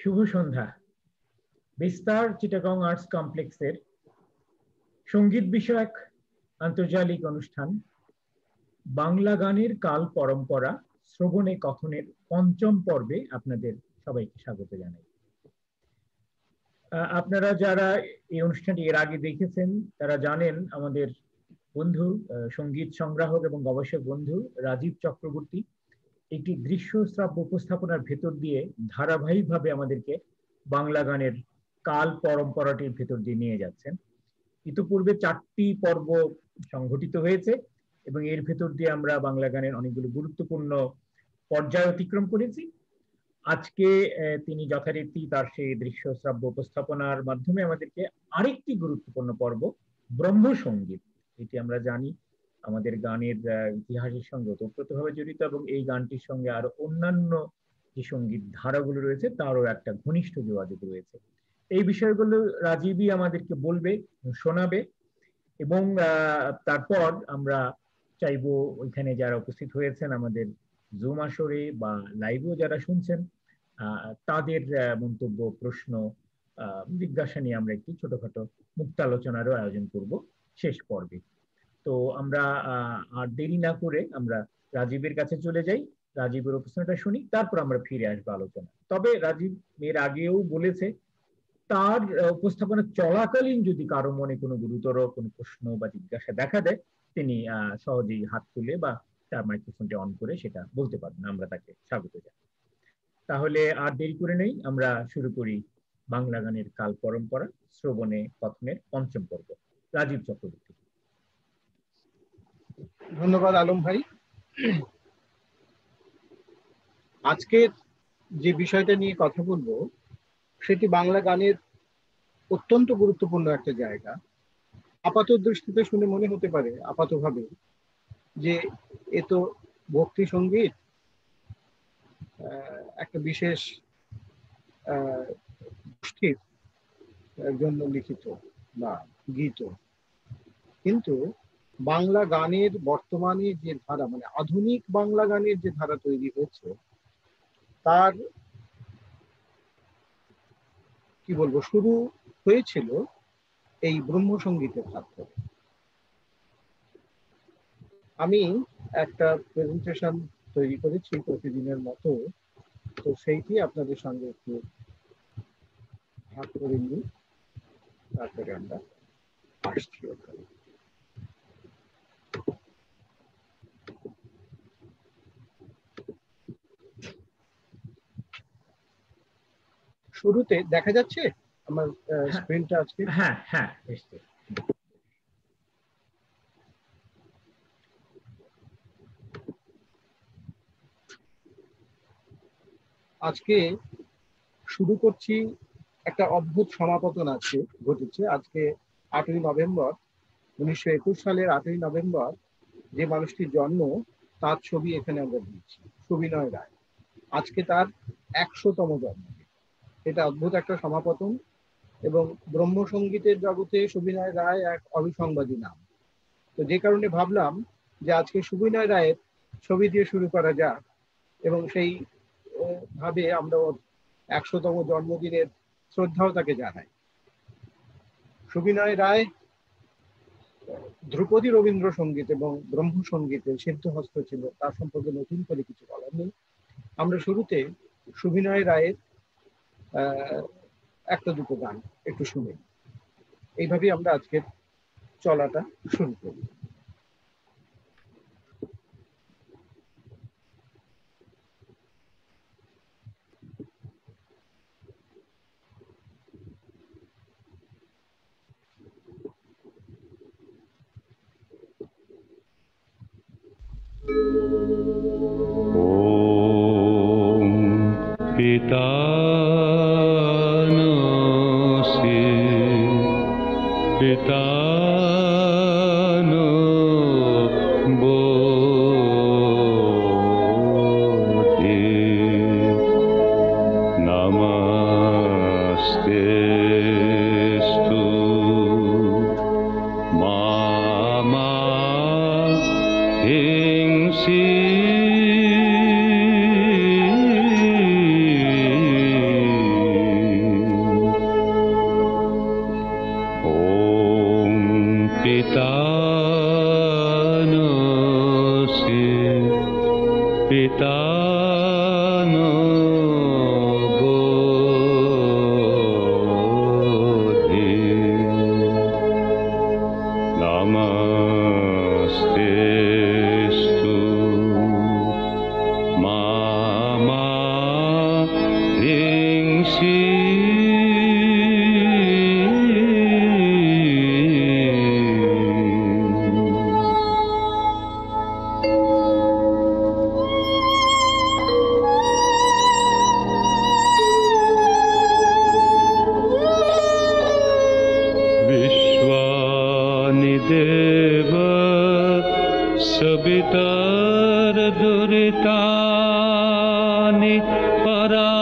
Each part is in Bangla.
শুভ সন্ধ্যা। বিস্তার চিটাগং আর্টস কমপ্লেক্সের সঙ্গীত বিষয়ক আন্তর্জালিক অনুষ্ঠান বাংলা গানের কাল পরম্পরা শ্রবণে কথনের পঞ্চম পর্বে আপনাদের সবাইকে স্বাগত জানাই। আপনারা যারা এই অনুষ্ঠানটি এর আগে দেখেছেন তারা জানেন আমাদের বন্ধু সঙ্গীত সংগ্রাহক এবং গবেষক বন্ধু রাজীব চক্রবর্তী একটি দৃশ্য শ্রাব্য উপস্থাপনার ভেতর দিয়ে ধারাবাহিকভাবে আমাদেরকে বাংলা গানের কাল পরম্পরাটির ভেতর দিয়ে নিয়ে যাচ্ছেন। ইতিপূর্বে 4টি পর্ব সংঘটিত হয়েছে এবং এর ভেতর দিয়ে আমরা বাংলা গানের অনেকগুলো গুরুত্বপূর্ণ পর্যায় অতিক্রম করেছি। আজকে তিনি যথারীতি তার সেই দৃশ্য শ্রাব্য উপস্থাপনার মাধ্যমে আমাদেরকে আরেকটি গুরুত্বপূর্ণ পর্ব ব্রহ্মসঙ্গীত, এটি আমরা জানি আমাদের গানের ইতিহাসের সঙ্গে ওতপ্রোতভাবে জড়িত এবং এই গানটির সঙ্গে আরো অন্যান্য যে সঙ্গীত ধারাগুলো রয়েছে তারও একটা ঘনিষ্ঠ যোগাযোগ রয়েছে। এই বিষয়গুলো রাজীবই আমাদেরকে বলবে, শোনাবে এবং তারপর আমরা চাইবো ওইখানে যারা উপস্থিত হয়েছেন আমাদের জুম আসরে বা লাইভেও যারা শুনছেন তাদের মন্তব্য, প্রশ্ন, জিজ্ঞাসা নিয়ে আমরা একটি ছোটখাটো মুক্ত আলোচনারও আয়োজন করব শেষ পর্বে। তো আমরা আর দেরি না করে আমরা রাজীবের কাছে চলে যাই, রাজীবের উপস্থাপনাটা শুনি, তারপর আমরা ফিরে আসবো আলোচনা। তবে রাজীব এর আগেও বলেছে তার উপস্থাপনা চলাকালীন যদি কারো মনে কোনো গুরুতর কোনো প্রশ্ন বা জিজ্ঞাসা দেখা দেয় তিনি সহজেই হাত তুলে বা তার মাইক্রোফোনটি অন করে সেটা বলতে পারবেন, আমরা তাকে স্বাগত জানাই। তাহলে আর দেরি করে নেই, আমরা শুরু করি বাংলা গানের কাল পরম্পরা শ্রবণে কথনের পঞ্চম পর্ব। রাজীব চক্রবর্তী। ধন্যবাদ আলম ভাই। আজকের যে বিষয়টা নিয়ে কথা বলবো সেটি বাংলা গানের অত্যন্ত গুরুত্বপূর্ণ একটা জায়গা। আপাত দৃষ্টিতে শুনে মনে হতে পারে আপাতভাবে যে এ তো ভক্তি সঙ্গীত, একটা বিশেষ গোষ্ঠীর জন্য লিখিত বা গীত, কিন্তু বাংলা গানের বর্তমানে যে ধারা, মানে আধুনিক বাংলা গানের যে ধারা তৈরি হয়েছে তার কি বলবো শুরু হয়েছিল এই ব্রহ্মসঙ্গীতের হাত ধরে। আমি একটা প্রেজেন্টেশন তৈরি করেছি প্রতিদিনের মতো, তো সেইটি আপনাদের সঙ্গে একটু ভাগ করে নিই, তারপরে আমরা আসছি ওখানে। শুরুতে দেখা যাচ্ছে আমার স্ক্রিনটা আজকে? হ্যাঁ হ্যাঁ, নিশ্চয়ই। আজকে শুরু করছি, একটা অদ্ভুত সমাপতন আছে ঘটেছে। আজকে 8ই নভেম্বর, 1921 সালের 8ই নভেম্বর যে মানুষটির জন্ম তার ছবি এখানে আমরা দিচ্ছি, সুবিনয় রায়। আজকে তার 100তম জন্মদিন। এটা অদ্ভুত একটা সমাপতন এবং ব্রহ্মসঙ্গীতের জগতে সুবিনয় রায় এক অবিসংবাদী নাম। তো যে কারণে ভাবলাম যে আজকে সুবিনয় রায়ের ছবি দিয়ে শুরু করা যাক এবং সেই ভাবে আমরা 100তম জন্মদিনের শ্রদ্ধাও তাকে জানাই। সুবিনয় রায় ধ্রুপদী রবীন্দ্রসঙ্গীত এবং ব্রহ্মসঙ্গীতের সিদ্ধহস্ত ছিল, তার সম্পর্কে নতুন করে কিছু বলার নেই। আমরা শুরুতে সুবিনয় রায়ের একটা দুটো গান একটু শুনি, এইভাবেই আমরা আজকের চলাটা শুরু করি। पितानसि पितानो बोधि नमस्तेस्तु मामा हिंसि পিতা নমস্তেস্তু মামা ধিংসি देव सवितर दुरितानि परासुव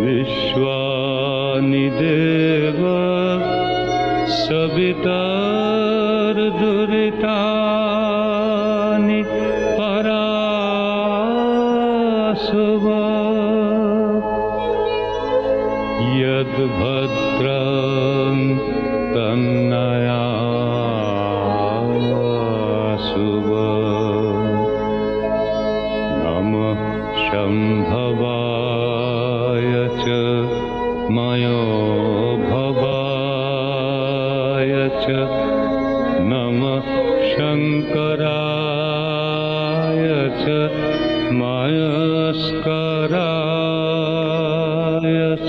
विश्वानि देव सवितर दुरितानि परासुव यद्भद्रं तन्नयासुव नमः शम्भवाय च मयोभवाय च नमः शङ्कराय च मयस्कराय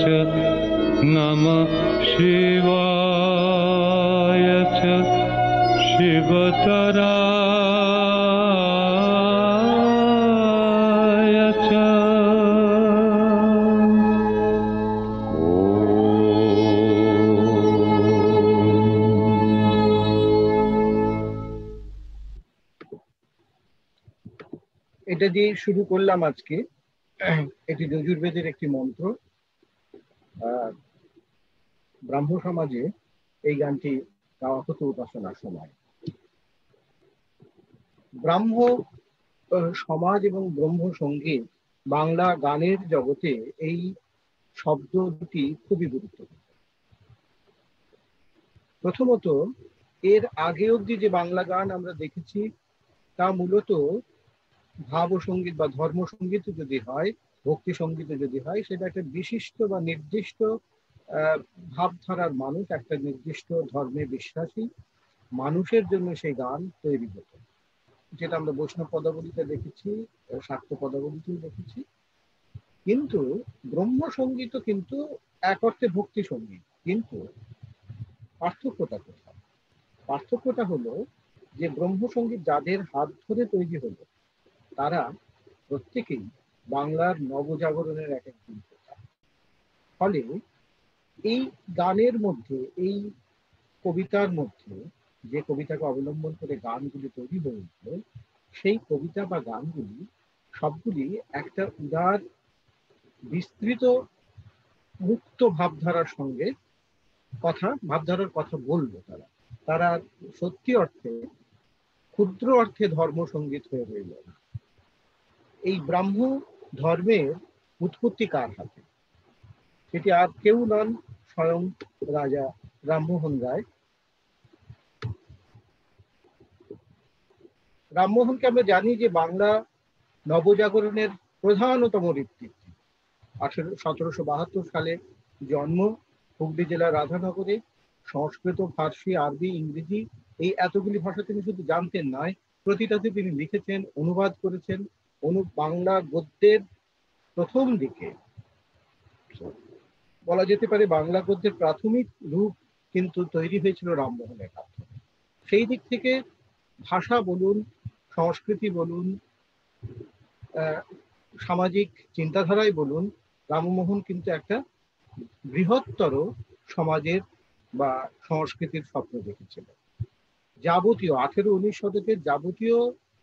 च नमः शिवाय च शिवतराय च এটা দিয়ে শুরু করলাম আজকে। এটি যজুর্বেদের একটি মন্ত্র। ব্রাহ্ম সমাজে এই গানটি গাওয়া হতো উপাসনার সময়। ব্রাহ্ম সমাজ এবং ব্রহ্ম সঙ্গীত বাংলা গানের জগতে এই শব্দ দুটি খুবই গুরুত্বপূর্ণ। প্রথমত, এর আগে অবধি যে বাংলা গান আমরা দেখেছি তা মূলত ভাব সঙ্গীত বা ধর্ম সঙ্গীত যদি হয়, ভক্তি সঙ্গীত যদি হয়, সেটা একটা বিশিষ্ট বা নির্দিষ্ট ভাবধারার মানুষ, একটা নির্দিষ্ট ধর্মে বিশ্বাসী মানুষের জন্য সেই গান তৈরি হতো, যেটা আমরা বৈষ্ণব পদাবলীতে দেখেছি, শাক্ত পদাবলীতেও দেখেছি। কিন্তু ব্রহ্ম সঙ্গীতও কিন্তু এক অর্থে ভক্তি সঙ্গীত, কিন্তু পার্থক্যটা কোথায়? পার্থক্যটা হলো যে ব্রহ্ম সঙ্গীত যাদের হাত ধরে তৈরি হলো তারা প্রত্যেকেই বাংলার নবজাগরণের এক একজন। ফলে এই গানের মধ্যে, এই কবিতার মধ্যে, যে কবিতাকে অবলম্বন করে গানগুলি তৈরি হয়ে উঠল, সেই কবিতা বা গানগুলি সবগুলি একটা উদার বিস্তৃত মুক্ত ভাবধারার সঙ্গে ভাবধারার কথা বললো। তারা সত্যি অর্থে, ক্ষুদ্র অর্থে ধর্ম সঙ্গীত হয়ে রইল না। এই ব্রাহ্ম ধর্মের উৎপত্তি কার হাতে? সেটি আর কেউ নন, স্বয়ং রাজা রামমোহন রায়। রামমোহনকে আমরা জানি যে বাংলা নবজাগরণের প্রধানতম ঋত্বিক। 1772 সালে জন্ম, হুগলি জেলার রাধানগরে। সংস্কৃত, ফার্সি, আরবি, ইংরেজি এই এতগুলি ভাষা তিনি শুধু জানতেন নয়, প্রতিটাতে তিনি লিখেছেন, অনুবাদ করেছেন। বাংলা গদ্যের প্রথম দিকে বলা যেতে পারে বাংলা গদ্যের প্রাথমিক রূপ কিন্তু তৈরি হয়েছিল রামমোহনের মাধ্যমে। সেই দিক থেকে ভাষা বলুন, সংস্কৃতি বলুন, সামাজিক চিন্তাধারায় বলুন, রামমোহন কিন্তু একটা বৃহত্তর সমাজের বা সংস্কৃতির স্বপ্ন দেখেছিল। যাবতীয় 18-19 শতকের যাবতীয়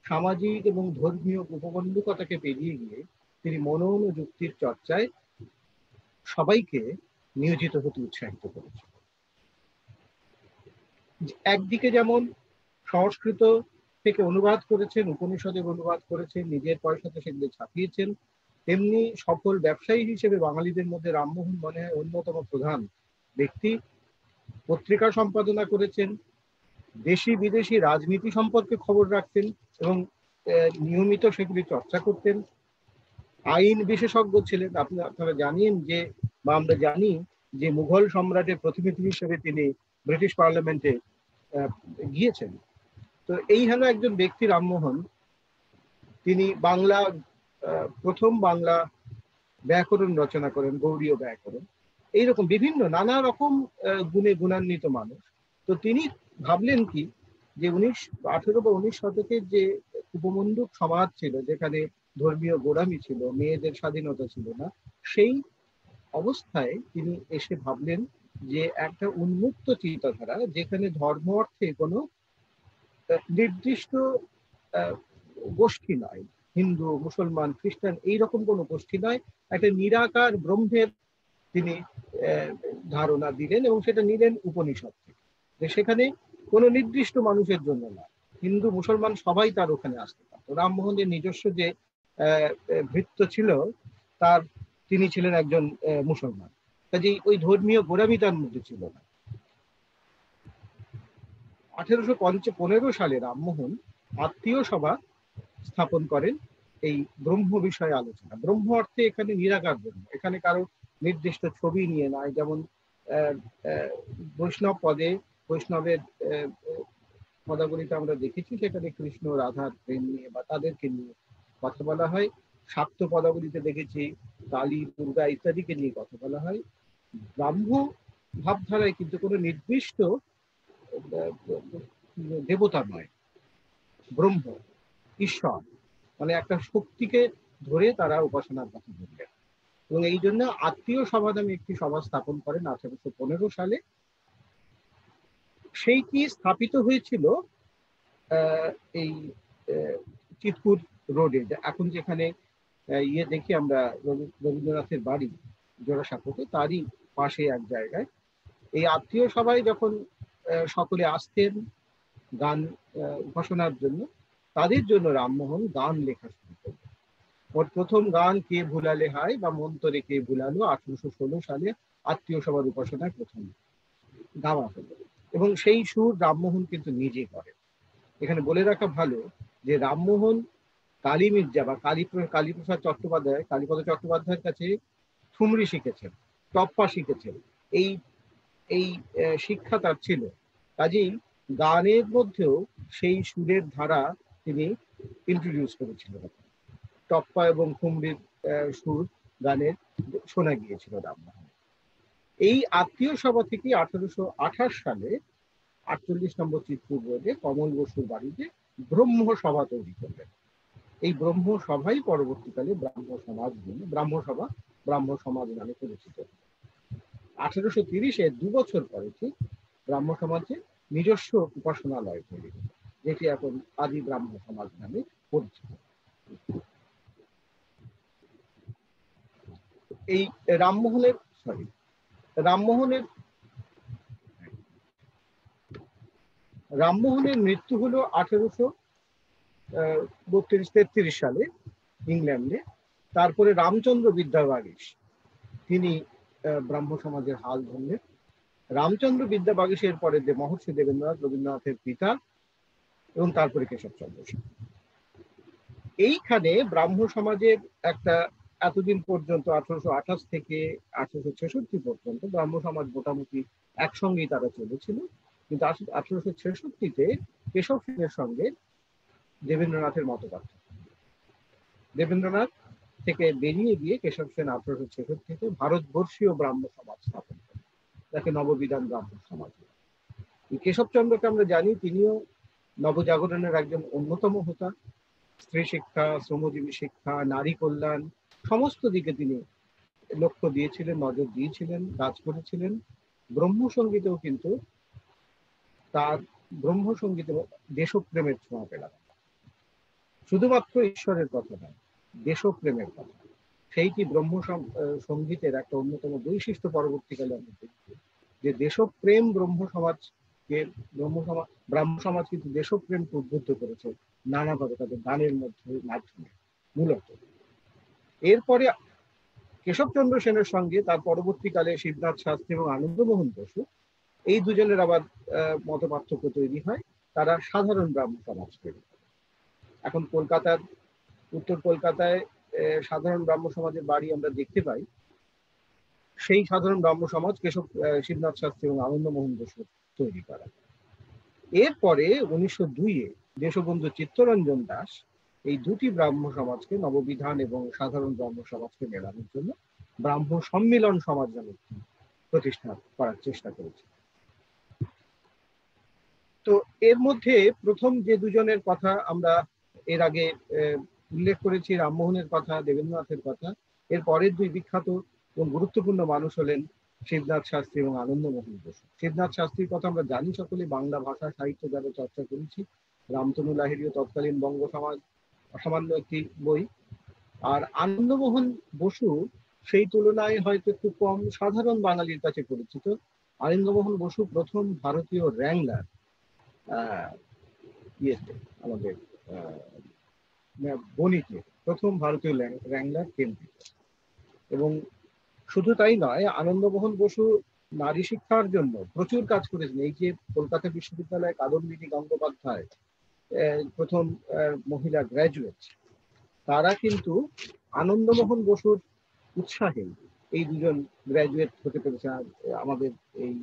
সামাজিক এবং ধর্মীয় উপবন্ধকতাকে পেরিয়ে গিয়ে তিনি মনন ও যুক্তির চর্চায় সবাইকে নিয়োজিত হতে উৎসাহিত করেছেন। একদিকে যেমন সংস্কৃত থেকে অনুবাদ করেছেন, উপনিষদের অনুবাদ করেছেন, নিজের পয়সাতে সেগুলো ছাপিয়েছেন, তেমনি সফল ব্যবসায়ী হিসেবে বাঙালিদের মধ্যে রামমোহন মনে হয় অন্যতম প্রধান ব্যক্তি। পত্রিকা সম্পাদনা করেছেন, দেশি বিদেশি রাজনীতি সম্পর্কে খবর রাখতেন এবং নিয়মিত সেগুলি চর্চা করতেন। আইন বিশেষজ্ঞ ছিলেন। আপনারা জানেন যে, বা আমরা জানি যে, মুঘল সম্রাটের প্রতিনিধি হিসেবে তিনি ব্রিটিশ পার্লামেন্টে গিয়েছেন। তো এই হলো একজন ব্যক্তি রামমোহন। তিনি বাংলা প্রথম বাংলা ব্যাকরণ রচনা করেন, গৌড়ীয় ব্যাকরণ। এইরকম বিভিন্ন নানা রকম গুণে গুণান্বিত মানুষ। তো তিনি ভাবলেন কি, যে 18 বা 19 শতকের যে উপমণ্ডপ সমাজ ছিল, যেখানে ধর্মীয় গোঁড়ামি ছিল, মেয়েদের স্বাধীনতা ছিল না, সেই অবস্থায় তিনি এসে ভাবলেন যে একটা উন্মুক্ত চিন্তাধারা, যেখানে ধর্ম অর্থে কোনো নির্দিষ্ট গোষ্ঠী নয়, হিন্দু মুসলমান খ্রিস্টান এইরকম কোনো গোষ্ঠী নয়, একটা নিরাকার ব্রহ্মের তিনি ধারণা দিলেন, এবং সেটা নিলেন উপনিষদ থেকে, যে সেখানে কোনো নির্দিষ্ট মানুষের জন্য না, হিন্দু মুসলমান সবাই তার ওখানে আসতে পারত। রামমোহনের নিজস্ব যে ভৃত্য ছিল, তিনি ছিলেন একজন মুসলমান, কাজেই ওই ধর্মীয় গোঁড়ামি তার মধ্যে ছিল না। 1815 সালে রামমোহন আত্মীয় সভা স্থাপন করেন এই ব্রহ্ম বিষয়ে আলোচনা। ব্রহ্ম অর্থে এখানে নিরাকার ব্রহ্ম, এখানে কারো নির্দিষ্ট ছবি নিয়ে নয়। যেমন বৈষ্ণব পদে, বৈষ্ণবের পদাবলিতে আমরা দেখেছি সেখানে কৃষ্ণ রাধার প্রেম নিয়ে বা তাদেরকে নিয়ে কথা বলা হয়। শাক্ত পদাবলিতে দেখেছি কালী, দুর্গা ইত্যাদিকে নিয়ে কথা বলা হয়। ব্রাহ্ম ভাবধারায় কিন্তু কোনো নির্দিষ্ট দেবতা নয়, ব্রহ্ম ঈশ্বর, মানে একটা শক্তিকে ধরে তারা উপাসনার কথা বললেন। এবং এই জন্য আত্মীয় সভা নামে একটি সভা স্থাপন করেন 1815 সালে। সেইটি স্থাপিত হয়েছিল এই চিতপুর রোডে, এখন যেখানে দেখি আমরা রবীন্দ্রনাথের বাড়ি জোড়াসাঁকোতে, তারই পাশে এক জায়গায়। এই আত্মীয় সভায় যখন সকলে আসতেন গান উপাসনার জন্য, তাদের জন্য রামমোহন গান লেখা শুরু করলেন। ওর প্রথম গান কে ভুলালে হায় বা মন্তরে কে ভুলালো 1816 সালে আত্মীয় সভার উপাসনায় প্রথম গাওয়া হলো, এবং সেই সুর রামমোহন কিন্তু নিজে করেন। এখানে বলে রাখা ভালো যে রামমোহন কালী মির্জা বা কালীপ্রসাদ চট্টোপাধ্যায়, কালীপদ চট্টোপাধ্যায়ের কাছে ঠুমরি শিখেছেন, টপ্পা শিখেছেন। এই এই শিক্ষা তার ছিল। কাজেই গানের মধ্যেও সেই সুরের ধারা তিনি ইন্ট্রোডিউস করেছিলেন। টপ্পা এবং ঠুমরির সুর গানের শোনা গিয়েছিল রামমোহন। এই আত্মীয় সভা থেকে 1828 সালে 48 নম্বর চিতপুর রোডে কমল বসুর বাড়িতে ব্রহ্ম সভা তৈরি করলেন। এই ব্রহ্ম সভাই পরবর্তীকালে ব্রাহ্ম সমাজ নামে পরিচিত। 1830-এ 2 বছর পরে ঠিক ব্রাহ্ম সমাজে নিজস্ব উপাসনালয় তৈরি হল, যেটি এখন আদি ব্রাহ্ম সমাজ নামে পরিচিত। এই রামমোহনের মৃত্যু হলো 1832-33 সালে ইংল্যান্ডে। তারপরে রামচন্দ্র বিদ্যাবাগীশ তিনি ব্রাহ্ম সমাজের হাল ধরলেন। রামচন্দ্র বিদ্যাবাগীশের পরে যে মহর্ষি রবীন্দ্রনাথের পিতা, এবং তারপরে কেশবচন্দ্র সেন। এইখানে ব্রাহ্ম সমাজের একটা এতদিন পর্যন্ত 1828 থেকে 1866 পর্যন্ত ব্রাহ্ম সমাজ মোটামুটি একসঙ্গেই তারা চলেছিল। কিন্তু 1866-তে কেশব সেনের সঙ্গে দেবেন্দ্রনাথের মতপার্থক্য। দেবেন্দ্রনাথ থেকে বেরিয়ে গিয়ে কেশব সেন 1866-তে ভারতবর্ষীয় ব্রাহ্ম সমাজ স্থাপন করেন, যাকে নববিধান ব্রাহ্ম সমাজ। কেশবচন্দ্রকে আমরা জানি তিনিও নবজাগরণের একজন অন্যতম হোতা। স্ত্রী শিক্ষা, শ্রমজীবী শিক্ষা, নারী কল্যাণ সমস্ত দিকে তিনি লক্ষ্য দিয়েছিলেন, নজর দিয়েছিলেন, কাজ করেছিলেন। ব্রহ্মসঙ্গীতেও কিন্তু তার দেশপ্রেমের ছোঁয়া পেলাম। শুধুমাত্র ঈশ্বরের কথা নয়, দেশপ্রেমের কথা, সেইটি ব্রহ্ম সঙ্গীতের একটা অন্যতম বৈশিষ্ট্য। পরবর্তীকালে আমরা দেখি যে দেশপ্রেম ব্রাহ্ম সমাজ কিন্তু দেশপ্রেমকে উদ্বুদ্ধ করেছে নানাভাবে তাদের গানের মাধ্যমে মূলত। এরপরে কেশবচন্দ্র সেনের সঙ্গে তার পরবর্তীকালে শিবনাথ শাস্ত্রী এবং আনন্দমোহন বসু এই দুজনের আবার মত পার্থক্য তৈরি হয়, তারা সাধারণ ব্রাহ্ম সমাজ তৈরি করে। এখন কলকাতার, উত্তর কলকাতায় সাধারণ ব্রাহ্ম সমাজের বাড়ি আমরা দেখতে পাই। সেই সাধারণ ব্রাহ্ম সমাজ শিবনাথ শাস্ত্রী এবং আনন্দমোহন বসু তৈরি করা। এরপরে 1902-এ দেশবন্ধু চিত্তরঞ্জন দাস এই দুটি ব্রাহ্ম সমাজকে, নববিধান এবং সাধারণ ব্রাহ্ম সমাজকে মেলানোর জন্য ব্রাহ্ম সম্মিলন সমাজ নামে প্রতিষ্ঠা করার চেষ্টা করেছে। তো এর মধ্যে প্রথম যে দুজনের কথা আমরা এর আগে উল্লেখ করেছি, রামমোহনের কথা, দেবেন্দ্রনাথের কথা, এর পরের দুই বিখ্যাত এবং গুরুত্বপূর্ণ মানুষ হলেন শিবনাথ শাস্ত্রী এবং আনন্দমোহন বসু। শিবনাথ শাস্ত্রীর কথা আমরা জানি সকলে, বাংলা ভাষা সাহিত্য যারা চর্চা করেছি, রামতনু লাহিড়ী, তৎকালীন বঙ্গ সমাজ, অসামান্য একটি বই। আর আনন্দমোহন বসু সেই তুলনায় হয়তো একটু কম সাধারণ বাঙালির কাছে পরিচিত। আনন্দমোহন বসু প্রথম ভারতীয় র্যাংলার আমাদের বণিকে, প্রথম ভারতীয় র্যাংলার কেন্দ্রিক। এবং শুধু তাই নয়, আনন্দমোহন বসু নারী শিক্ষার জন্য প্রচুর কাজ করেছেন। এই যে কলকাতা বিশ্ববিদ্যালয়ে কাদম্বিনী গঙ্গোপাধ্যায় প্রথম মহিলা গ্র্যাজুয়েট, তারা কিন্তু আনন্দমোহন বসুর উৎসাহে এই দুজন গ্র্যাজুয়েট হতে পেরেছে। আমাদের এই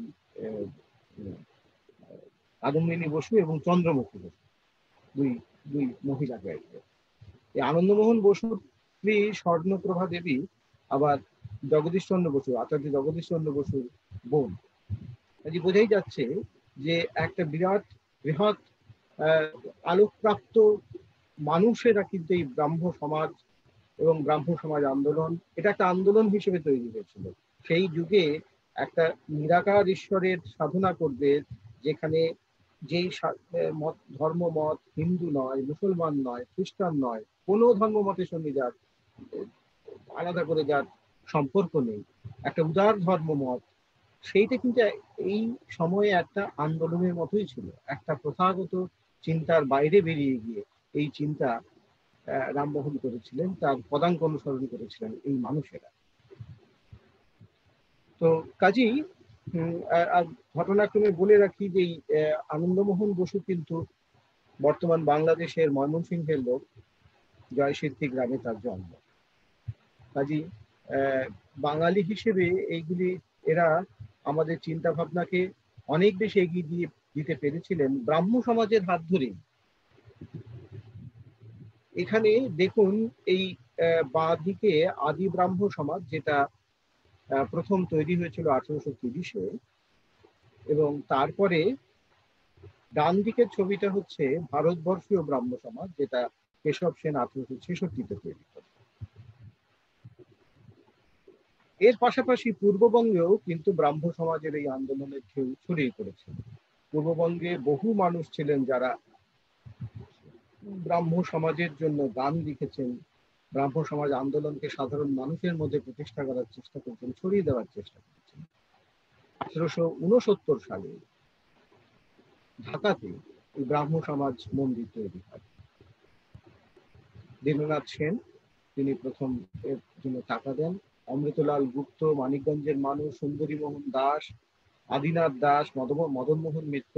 কাদম্বিনী বসু এবং চন্দ্রমুখী বসু দুই মহিলা গ্র্যাজুয়েট। এই আনন্দমোহন বসুর স্ত্রী স্বর্ণপ্রভা দেবী আবার জগদীশ চন্দ্র বসু, আচার্য জগদীশ চন্দ্র বসুর বোন। কাজে বোঝাই যাচ্ছে যে একটা বৃহৎ আলোকপ্রাপ্ত মানুষেরা কিন্তু এই ব্রাহ্ম সমাজ এবং ব্রাহ্ম সমাজ আন্দোলন, এটা একটা আন্দোলন হিসেবে তৈরি হয়েছিল। সেই যুগে একটা নিরাকার ঈশ্বরের সাধনা করবে, যেখানে যেই ধর্মমত হিন্দু নয়, মুসলমান নয়, খ্রিস্টান নয়, কোনো ধর্মমতের সঙ্গে যার আলাদা করে যার সম্পর্ক নেই, একটা উদার ধর্মমত, সেইটা কিন্তু এই সময়ে একটা আন্দোলনের মতোই ছিল। একটা প্রথাগত চিন্তার বাইরে বেরিয়ে গিয়ে এই চিন্তা রামমোহন করেছিলেন, তার পদাঙ্ক অনুসরণ করেছিলেন এই মানুষেরা। তো কাজেই ঘটনাক্রমে বলে রাখি যে আনন্দমোহন বসু কিন্তু বর্তমান বাংলাদেশের ময়মনসিংহের লোক, জয়সিদ্ধি গ্রামে তার জন্ম। কাজেই বাঙালি হিসেবে এইগুলি এরা আমাদের চিন্তা ভাবনাকে অনেক বেশি এগিয়ে দিতে পেরেছিলেন ব্রাহ্ম সমাজের হাত ধরেই। এখানে দেখুন, এই বাঁ দিকে আদি ব্রাহ্ম সমাজ, যেটা প্রথম তৈরি হয়েছিল 1830-এ, এবং তারপরে ডান দিকের ছবিটা হচ্ছে ভারতবর্ষীয় ব্রাহ্ম সমাজ, যেটা কেশব সেন 1866-তে তৈরি করে। এর পাশাপাশি পূর্ববঙ্গেও কিন্তু ব্রাহ্ম সমাজের এই আন্দোলনের ঢেউ ছড়িয়ে পড়েছে। পূর্ববঙ্গে বহু মানুষ ছিলেন যারা ব্রাহ্ম সমাজের জন্য গান লিখেছেন, ব্রাহ্ম সমাজ আন্দোলনকে সাধারণ মানুষের মধ্যে প্রতিষ্ঠা করার চেষ্টা করেছেন, ছড়িয়ে দেওয়ার চেষ্টা করেছেন। 1869 সালে ঢাকাতে ব্রাহ্ম সমাজ মন্দির তৈরি হয়। দীননাথ সেন তিনি প্রথম এর জন্য টাকা দেন। অমৃতলাল গুপ্ত, মানিকগঞ্জের মানুষ, সুন্দরী মোহন দাস, আদিনাথ দাস, মদনমোহন মিত্র,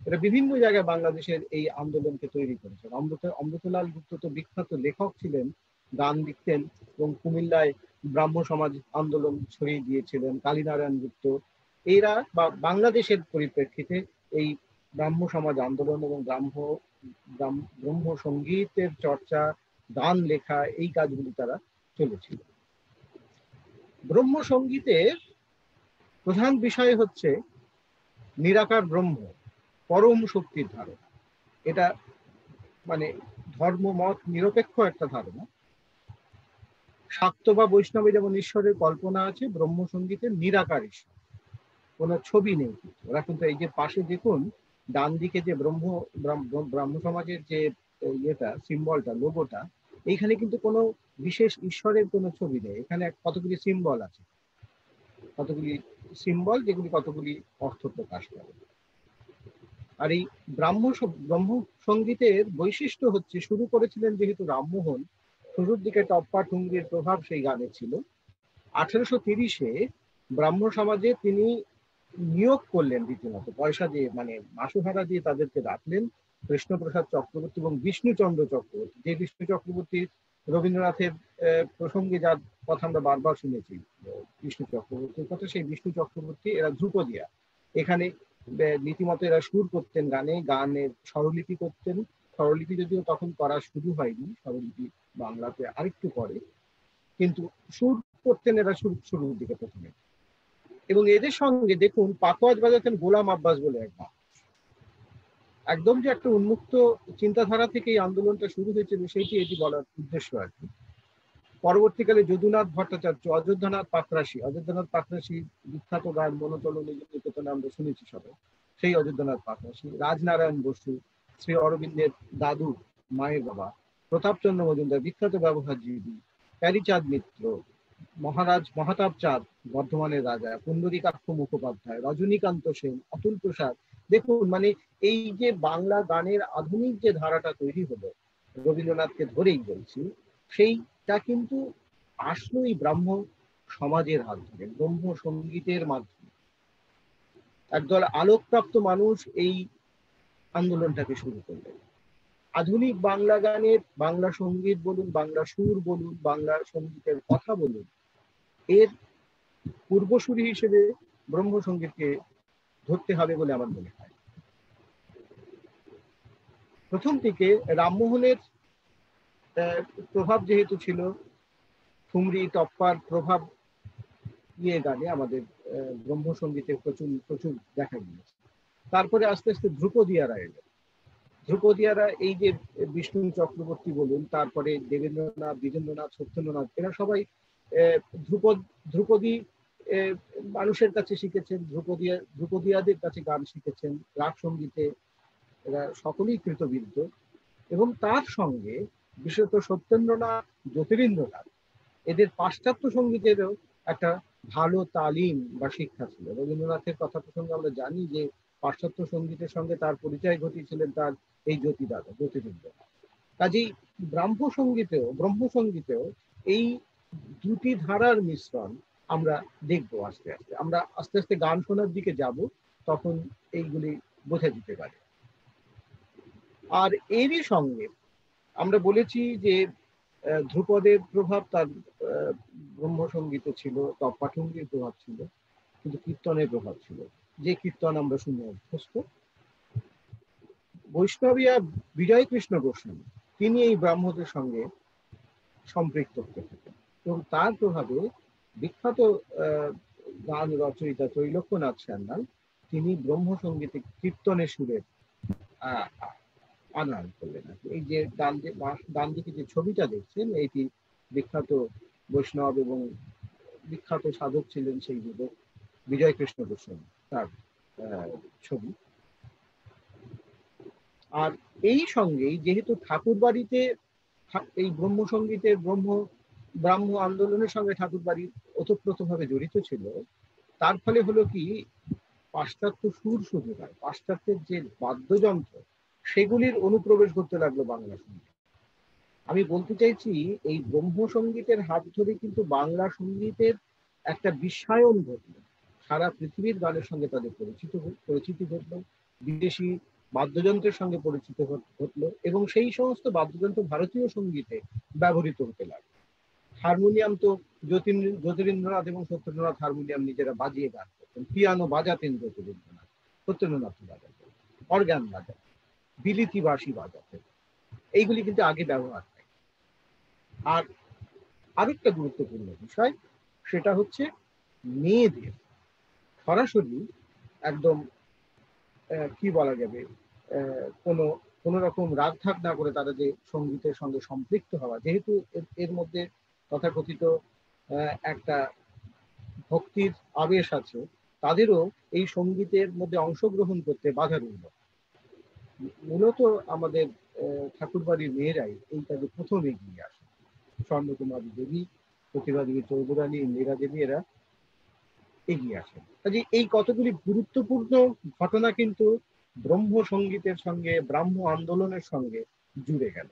এরা বিভিন্ন জায়গায় বাংলাদেশের এই আন্দোলনকে তৈরি করেছেন। অমৃতলাল গুপ্ত তো বিখ্যাত লেখক ছিলেন, গান লিখতেন এবং কুমিল্লায় ব্রাহ্ম সমাজ আন্দোলন ছড়িয়ে দিয়েছিলেন। কালীনারায়ণ গুপ্ত, এরা বাংলাদেশের পরিপ্রেক্ষিতে এই ব্রাহ্ম সমাজ আন্দোলন এবং ব্রহ্ম সঙ্গীতের চর্চা, গান লেখা, এই কাজগুলি তারা চলেছিল। ব্রহ্ম সঙ্গীতের প্রধান বিষয় হচ্ছে নিরাকার ব্রহ্ম, পরম শক্তির ধারণা। এটা মানে ধর্ম মত নিরপেক্ষ একটা ধারণা। শাক্ত বা বৈষ্ণবে যেমন ঈশ্বরের কল্পনা আছে, ব্রহ্ম সঙ্গীতের নিরাকার ঈশ্বর, কোনো ছবি নেই। ওরা কিন্তু এই যে পাশে দেখুন ডান দিকে যে ব্রাহ্ম সমাজের যে ইয়েটা, সিম্বলটা, লোগোটা, এইখানে কিন্তু কোনো বিশেষ ঈশ্বরের কোনো ছবি নেই। এখানে কতগুলি সিম্বল আছে, কতগুলি সিম্বল যেগুলি কতগুলি অর্থ প্রকাশ করে। আর এই ব্রহ্ম সঙ্গীতের বৈশিষ্ট্য হচ্ছে, শুরু করেছিলেন যেহেতু রামমোহন, শুরুর দিকে টপ্পা টুঙ্গির প্রভাব সেই গানে ছিল। 1830-এ ব্রাহ্ম সমাজে তিনি নিয়োগ করলেন রীতিমতো পয়সা দিয়ে, মানে মাসুহারা দিয়ে তাদেরকে রাখলেন, কৃষ্ণপ্রসাদ চক্রবর্তী এবং বিষ্ণুচন্দ্র চক্রবর্তী। যে বিষ্ণু চক্রবর্তী রবীন্দ্রনাথের প্রসঙ্গে যার কথা আমরা বারবার শুনেছি, বিষ্ণু চক্রবর্তীর কথা, সেই বিষ্ণু চক্রবর্তী এরা ধ্রুপদিয়া। এখানে রীতিমতো এরা সুর করতেন, গানের স্বরলিপি করতেন। স্বরলিপি যদিও তখন করা শুরু হয়নি, স্বরলিপি বাংলাতে আরেকটু পরে, কিন্তু সুর করতেন এরা শুরুর দিকে প্রথমে। এবং এদের সঙ্গে দেখুন পাখোয়াজ বাজাতেন গোলাম আব্বাস বলে একদম যে একটা উন্মুক্ত চিন্তাধারা থেকে এই আন্দোলনটা শুরু হয়েছিল সেইটি এটি বলার উদ্দেশ্য আর কি। পরবর্তীকালে যদুনাথ ভট্টাচার্য, অযোধ্যানাথ পাকরাশি বিখ্যাত গান মনোতল নিকেতনে আমরা শুনেছি সবাই, সেই অযোধ্যানাথ পাকরাশি, রাজনারায়ণ বসু, শ্রী অরবিন্দের দাদু, মায়ের বাবা, প্রতাপচন্দ্র মজুমদার বিখ্যাত ব্যবহারজীবী, প্যারীচাঁদ মিত্র, মহাতাব চাঁদ বর্ধমানের রাজা, পুণ্ডরীকাক্ষ মুখোপাধ্যায়, রজনীকান্ত সেন, অতুল প্রসাদ। দেখুন মানে এই যে বাংলা গানের আধুনিক যে ধারাটা তৈরি হলো, রবীন্দ্রনাথকে ধরেই বলছি, সেইটা কিন্তু আসলোই ব্রাহ্ম সমাজের হাত ধরে, ব্রহ্ম সঙ্গীতের মাধ্যমে। একদল আলোকপ্রাপ্ত মানুষ এই আন্দোলনটাকে শুরু করলেন। আধুনিক বাংলা গানের, বাংলা সঙ্গীত বলুন, বাংলা সুর বলুন, বাংলা সঙ্গীতের কথা বলুন, এর পূর্বসূরি হিসেবে ব্রহ্ম সঙ্গীতকে ধরতে হবে বলে আমার মনে হয়। প্রথম দিকে রামমোহনের প্রভাব যেহেতু ছিল, ঠুমরি টপ্পার প্রভাব গানে আমাদের ব্রহ্ম সঙ্গীতের প্রচুর প্রচুর দেখা গিয়েছে। তারপরে আস্তে আস্তে ধ্রুপদিয়ারা এলেন। ধ্রুপদিয়ারা এই যে বিষ্ণু চক্রবর্তী বলুন, তারপরে দেবেন্দ্রনাথ, দ্বিজেন্দ্রনাথ, সত্যেন্দ্রনাথ, এরা সবাই ধ্রুপদী মানুষের কাছে শিখেছেন, ধ্রুপদিয়াদের কাছে গান শিখেছেন, রাগ সঙ্গীতে এরা সকলেই কৃতবিদ্য। এবং তার সঙ্গে বিশেষত সত্যেন্দ্রনাথ, জ্যোতিরিন্দ্রনাথ, এদের পাশ্চাত্য সঙ্গীতেরও একটা ভালো তালিম বা শিক্ষা ছিল। রবীন্দ্রনাথের কথা প্রসঙ্গে আমরা জানি যে পাশ্চাত্য সঙ্গীতের সঙ্গে তার পরিচয় ঘটিয়েছিলেন তার এই জ্যোতিরিন্দ্রনাথ। কাজেই ব্রহ্ম সঙ্গীতেও এই দুটি ধারার মিশ্রণ আমরা দেখবো আস্তে আস্তে। আমরা আস্তে আস্তে গান শোনার দিকে যাব, তখন এইগুলি বোঝা যেতে পারে। আর এরই সঙ্গে আমরা বলেছি যে ধ্রুপদের প্রভাব তার ব্রহ্ম সঙ্গীতে ছিল, তপ্পাঠুঙ্গির প্রভাব ছিল, কিন্তু কীর্তনের প্রভাব ছিল, যে কীর্তন আমরা শুনে অভ্যস্ত। বৈষ্ণবিয়া বিজয় কৃষ্ণ গোস্বামী, তিনি এই ব্রাহ্মদের সঙ্গে সম্পৃক্ত হতে থাকেন এবং তার প্রভাবে বিখ্যাত গান রচয়িতা ত্রৈলোক্যনাথ সান্যাল, তিনি ব্রহ্ম সঙ্গীতে কীর্তনের সুরের আনয়ন করলেন। এই যে ডান দিকে যে ছবিটা দেখছেন, এইটি বিখ্যাত বৈষ্ণব এবং বিখ্যাত সাধক ছিলেন সেই যুগে বিজয় কৃষ্ণ গোস্বামী, তার ছবি। আর এই সঙ্গেই যেহেতু ঠাকুর বাড়িতে এই ব্রহ্ম সঙ্গীতের ব্রাহ্ম আন্দোলনের সঙ্গে ঠাকুর বাড়ি ওতপ্রোতভাবে জড়িত ছিল, তার ফলে হলো কি পাশ্চাত্য সুর শুধু নয়, পাশ্চাত্যের যে বাদ্যযন্ত্র সেগুলির অনুপ্রবেশ করতে লাগলো বাংলা সঙ্গীত। আমি বলতে চাইছি এই ব্রহ্ম সঙ্গীতের হাত ধরে কিন্তু বাংলা সঙ্গীতের একটা বিশ্বায়ন ঘটলো, সারা পৃথিবীর গানের সঙ্গে তাদের পরিচিতি ঘটলো, বিদেশি বাদ্যযন্ত্রের সঙ্গে পরিচিত ঘটলো, এবং সেই সমস্ত বাদ্যযন্ত্র ভারতীয় সঙ্গীতে ব্যবহৃত হতে লাগলো। হারমোনিয়াম তো জ্যোতিরিন্দ্রনাথ এবং সত্যেন্দ্রনাথ হারমোনিয়াম নিজেরা বাজিয়ে গান করতেন, পিয়ানো বাজাতেন জ্যোতিরিন্দ্রনাথ, সত্যেন্দ্রনাথ বাজাতেন, অর্গান বাজাতেন, বিলিতি বাঁশি বাজাতেন। এইগুলি কিন্তু আগে ব্যবহার হয়। আর আরেকটা গুরুত্বপূর্ণ বিষয়, সেটা হচ্ছে মেয়েদের সরাসরি একদম কি বলা যাবে, কোনো রকম রাগ ঠাক না করে তারা যে সঙ্গীতের সঙ্গে সম্পৃক্ত হওয়া, যেহেতু এর মধ্যে তথাকথিত একটা ভক্তির আবেশ আছে, তাদেরও এই সঙ্গীতের মধ্যে অংশগ্রহণ করতে বাধা রইল। মূলত আমাদের ঠাকুরবাড়ির মেয়েরাই এই কাজে প্রথম এগিয়ে আসে। স্বর্ণকুমারী দেবী, প্রতিভা দেবী চৌধুরানী, ইন্দিরা দেবী, এরা এগিয়ে আসেন। কাজে এই কতগুলি গুরুত্বপূর্ণ ঘটনা কিন্তু ব্রহ্ম সঙ্গীতের সঙ্গে, ব্রাহ্ম আন্দোলনের সঙ্গে জুড়ে গেল।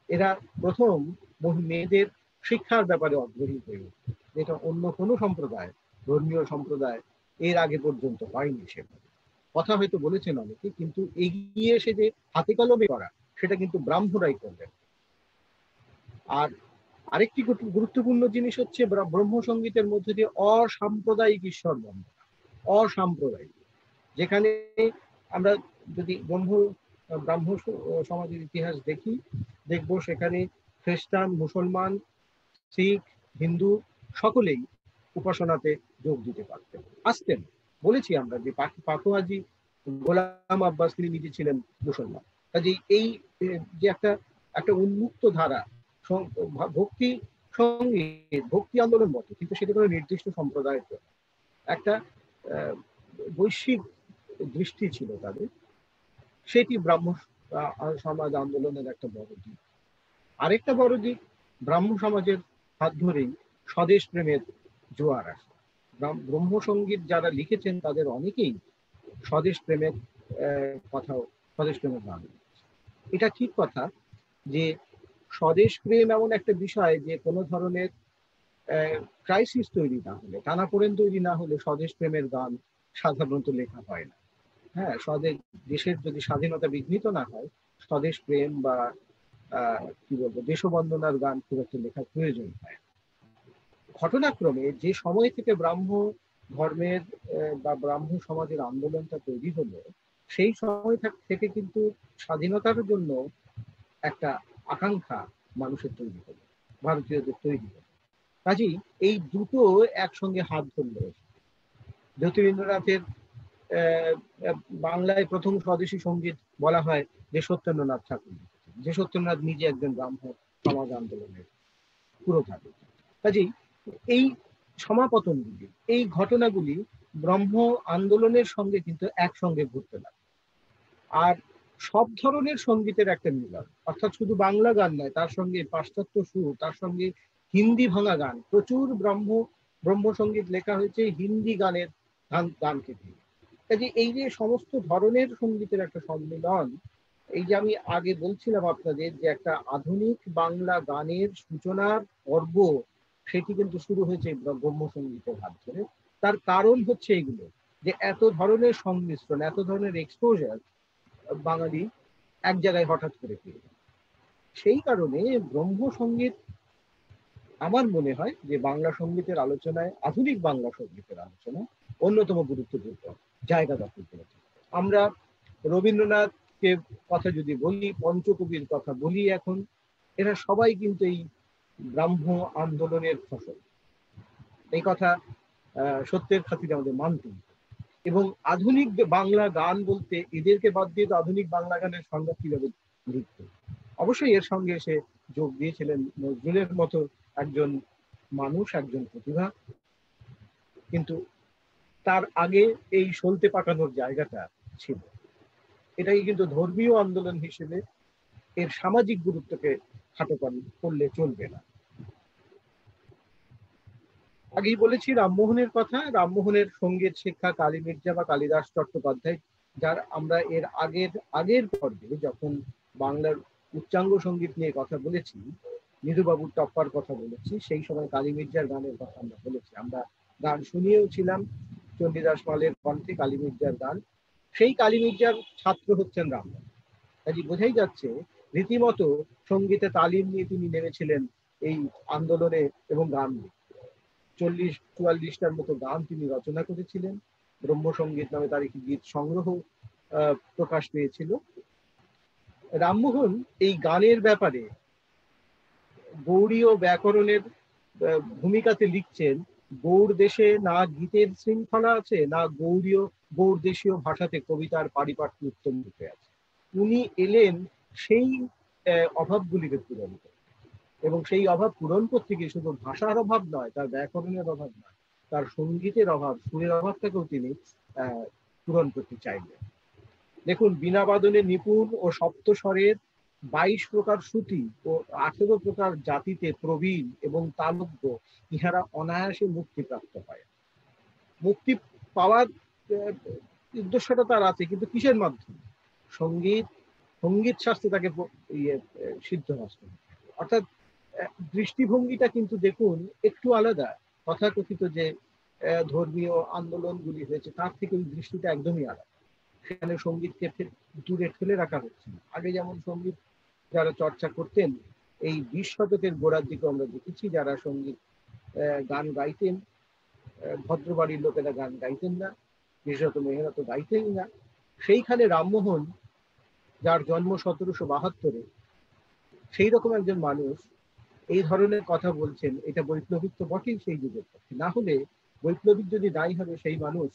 এরা প্রথম মেয়েদের শিক্ষার ব্যাপারে আগ্রহী হয়ে উঠল, যেটা অন্য কোনো সম্প্রদায়, ধর্মীয় সম্প্রদায় এর আগে পর্যন্ত হয়নি। সেভাবে কথা হয়তো বলেছেন অনেকে, কিন্তু এগিয়ে এসে যে হাতে কলমে করা সেটা কিন্তু ব্রাহ্মরাই করলেন। আর আরেকটি গুরুত্বপূর্ণ জিনিস হচ্ছে ব্রহ্মসঙ্গীতের মধ্যে দিয়ে অসাম্প্রদায়িক ঈশ্বর বন্দনা। অসাম্প্রদায়িক, যেখানে আমরা যদি ব্রাহ্ম সমাজের ইতিহাস দেখব সেখানে খ্রিস্টান, মুসলমান, শিখ, হিন্দু সকলেই উপাসনাতে যোগ দিতে পারতেন, আসতেন। বলেছি আমরা যে পাখোয়াজি গোলাম আব্বাস তিনি নিজে ছিলেন মুসলমান। কাজে এই যে একটা উন্মুক্ত ধারা, ভক্তি সঙ্গীত, ভক্তি আন্দোলন মতো, কিন্তু সেটা কোনো নির্দিষ্ট সম্প্রদায়ের একটা বৈশ্বিক দৃষ্টি ছিল তাদের। সেটি ব্রাহ্ম সমাজ আন্দোলনের একটা বড় দিক। আরেকটা বড় দিক, ব্রাহ্ম সমাজের হাত ধরেই স্বদেশ প্রেমের জোয়ার আসে। ব্রহ্মসঙ্গীত যারা লিখেছেন তাদের অনেকেই স্বদেশ প্রেমের কথাও, স্বদেশ প্রেমের গান। এটা ঠিক কথা যে স্বদেশ প্রেম এমন একটা বিষয় যে কোনো ধরনের ক্রাইসিস তৈরি না হলে, টানাপোড়েন তৈরি না হলে স্বদেশ প্রেমের গান সাধারণত লেখা হয় না। হ্যাঁ, দেশের যদি স্বাধীনতা বিঘ্নিত না হয়, স্বদেশ প্রেম বা কি বলবো দেশবন্দনার গান খুব একটা লেখার প্রয়োজন হয়। ঘটনাক্রমে যে সময় থেকে ব্রাহ্ম ধর্মের বা ব্রাহ্ম সমাজের আন্দোলনটা তৈরি হলো, সেই সময় থেকে কিন্তু স্বাধীনতার জন্য একটা আকাঙ্ক্ষা মানুষের তৈরি হলো, ভারতীয়দের তৈরি হলো। কাজেই এই দুটো একসঙ্গে হাত ধরলো। জ্যোতিরিন্দ্রনাথের বাংলায় প্রথম স্বদেশী সঙ্গীত বলা হয় যে সত্যেন্দ্রনাথ ঠাকুর, যে সত্যেন্দ্রনাথ নিজে একজন ব্রাহ্ম সমাজ আন্দোলনের পুরোধারী। কাজেই এই সমাপতনগুলি, এই ঘটনাগুলি ব্রহ্ম আন্দোলনের সঙ্গে কিন্তু একসঙ্গে ঘুরতে লাগে। আর সব ধরনের সঙ্গীতের একটা মিলন, অর্থাৎ শুধু বাংলা গান নয়, তার সঙ্গে পাশ্চাত্য সুর, তার সঙ্গে হিন্দি ভাঙা গান। প্রচুর ব্রহ্মসঙ্গীত লেখা হয়েছে হিন্দি গানকে দিয়ে। কাজে এই যে সমস্ত ধরনের সঙ্গীতের একটা সম্মিলন, এই যে আমি আগে বলছিলাম আপনাদের যে একটা আধুনিক বাংলা গানের সূচনার পর্ব, সেটি কিন্তু শুরু হয়েছে ব্রহ্মসঙ্গীতের হাত ধরে। তার কারণ হচ্ছে এইগুলো, যে এত ধরনের সংমিশ্রণ, এত ধরনের এক্সপোজার বাঙালি এক জায়গায় হঠাৎ করে পেয়ে। সেই কারণে ব্রহ্মসঙ্গীত আমার মনে হয় যে বাংলা সঙ্গীতের আলোচনায়, আধুনিক বাংলা সঙ্গীতের আলোচনায় অন্যতম গুরুত্বপূর্ণ জায়গা দখল করেছে। আমরা রবীন্দ্রনাথকে কথা যদি বলি, পঞ্চকবির কথা বলি, এখন এরা সবাই কিন্তু এই ব্রাহ্ম আন্দোলনের ফসল। এই কথা সত্যের খাতিরে আমাদের মানতে। এবং আধুনিক বাংলা গান বলতে এদেরকে বাদ দিয়ে তো আধুনিক বাংলা গানের সংজ্ঞা কিভাবে লিখত? অবশ্যই এর সঙ্গে এসে যোগ দিয়েছিলেন নজরুলের মতো একজন মানুষ, একজন প্রতিভা, কিন্তু তার আগে এই সলতে পাকানোর জায়গাটা ছিল। এটাই কিন্তু ধর্মীয় আন্দোলন হিসেবে এর সামাজিক গুরুত্বকে খাটো করলে চলবে না। আগেই বলেছি রামমোহনের কথা। রামমোহনের সঙ্গীত শিক্ষা কালী মির্জা বা কালিদাস চট্টোপাধ্যায়, যার আমরা এর আগের পর্বে যখন বাংলার উচ্চাঙ্গ সঙ্গীত নিয়ে কথা বলেছি, নিধুবাবুর টপ্পার কথা বলেছি, সেই সময় কালী মির্জার গানের কথা আমরা বলেছি। আমরা গান শুনিয়েও ছিলাম চণ্ডীদাস মালের কণ্ঠে কালী মির্জার গান। সেই কালী মির্জার ছাত্র হচ্ছেন রামমোহন। কাজে বোঝাই যাচ্ছে রীতিমতো সঙ্গীতে তালিম নিয়ে তিনি নেমেছিলেন এই আন্দোলনে এবং গান নিয়ে। 40-44টার মতো গান তিনি রচনা করেছিলেন। ব্রহ্মসঙ্গীত নামে তার একটি গীত সংগ্রহ প্রকাশ পেয়েছিল। রামমোহন এই গানের ব্যাপারে গৌড়ীয় ব্যাকরণের ভূমিকাতে লিখছেন, গৌড় দেশে না গীতের শৃঙ্খলা আছে, না গৌড় দেশীয় ভাষাতে কবিতার পারিপাট্য উত্তম রূপে আছে। উনি এলেন সেই অভাবগুলিকে পূরণ করতে, এবং সেই অভাব পূরণ করতে গিয়ে শুধু ভাষার অভাব নয়, তার ব্যাকরণের অভাব নয়, তার সঙ্গীতের অভাব, সুরের অভাবটাকেও তিনি পূরণ করতে চাইলেন। দেখুন, বীণা বাদনে নিপুণ ও সপ্ত স্বরের 22 প্রকার শ্রুতি ও 18 প্রকার জাতিতে প্রবীণ এবং তালব্য, ইহারা অনায়াসে মুক্তিপ্রাপ্ত হয়। মুক্তি পাওয়ার উদ্দেশ্যটা তার আছে, কিন্তু কিসের মাধ্যমে? সঙ্গীত শাস্ত্রে তাকে সিদ্ধহস্ত। অর্থাৎ দৃষ্টিভঙ্গিটা কিন্তু দেখুন একটু আলাদা। তথাকথিত যে ধর্মীয় আন্দোলনগুলি হয়েছে তার থেকে ওই দৃষ্টিটা একদমই আলাদা। সেখানে সঙ্গীতকে দূরে ঠেলে রাখা হচ্ছে না। আগে যেমন সঙ্গীত যারা চর্চা করতেন, এই 20 শতকের গোড়ার দিকে আমরা দেখেছি যারা সঙ্গীত গান গাইতেন, ভদ্রবাড়ির লোকেরা গান গাইতেন না, বিশেষত মেয়েরা তো গাইতেন না। সেইখানে রামমোহন, যার জন্ম 1772, সেই রকম একজন মানুষ এই ধরনের কথা বলছেন, এটা বৈপ্লবিক তো বটেই সেই যুগের পক্ষে। না হলে বৈপ্লবিক যদি দায়ী হবে সেই মানুষ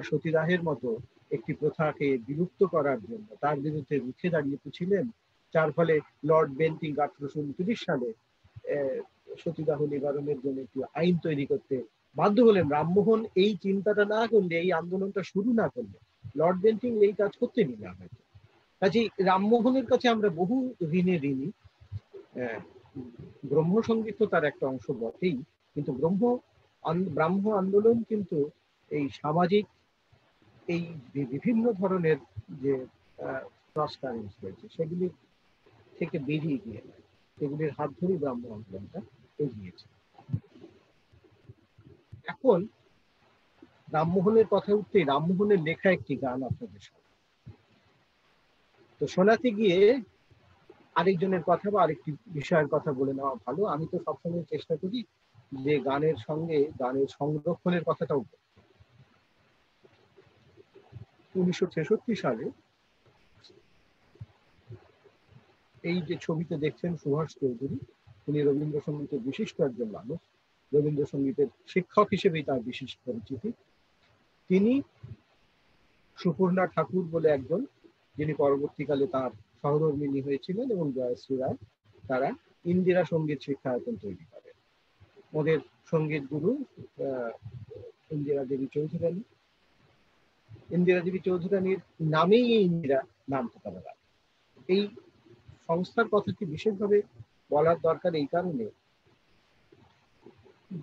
সতীদাহের মতো একটি প্রথাকে বিলুপ্ত করার জন্য তার বিরুদ্ধে রুখে দাঁড়িয়ে ছিলেন, যার ফলে লর্ড বেন্টিং 1829 সালে সতীদাহ নিবারণের জন্য একটি আইন তৈরি করতে বাধ্য হলেন। রামমোহন এই চিন্তাটা না করলে, এই আন্দোলনটা শুরু না করলে লর্ড বেন্টিং এই কাজ করতেনই না হয়তো। কাজেই রামমোহনের কাছে আমরা বহু ঋণে ঋণী। ব্রহ্ম সঙ্গীত তো তার একটা অংশ বটেই, কিন্তু ব্রাহ্ম আন্দোলন কিন্তু এই সামাজিক এই বিভিন্ন ধরনের যে ক্রস-কারেন্টস রয়েছে সেগুলি থেকে বেরিয়ে গিয়ে সেগুলির হাত ধরেই ব্রাহ্ম আন্দোলনটা এগিয়েছে। এখন রামমোহনের কথা উঠতেই রামমোহনের লেখা একটি গান আপনাদের সামনে তো শোনাতে গিয়ে আরেকজনের কথা বা আরেকটি বিষয়ের কথা বলে নেওয়া ভালো। আমি তো সবসময় চেষ্টা করি যে গানের সঙ্গে গানের সংরক্ষণের কথাটাও। 1966 সালে এই যে ছবিতে দেখছেন সুভাষ চৌধুরী, উনি রবীন্দ্রসঙ্গীতের বিশিষ্ট একজন মানুষ, রবীন্দ্রসঙ্গীতের শিক্ষক হিসেবেই তার বিশেষ পরিচিতি। তিনি সুপর্ণা ঠাকুর বলে একজন, যিনি পরবর্তীকালে তার সহধর্মিণী হয়েছিলেন, এবং জয়শ্রী রায়, তারা ইন্দিরা সঙ্গীত শিক্ষায়তন তৈরি করেন। ওদের সঙ্গীত গুরু ইন্দিরা দেবী চৌধুরানী। ইন্দিরা দেবী চৌধুরানীর নামেই এই ইন্দিরা নামটা তারা রাখে। এই সংস্থার কথাটি বিশেষভাবে বলার দরকার এই কারণে,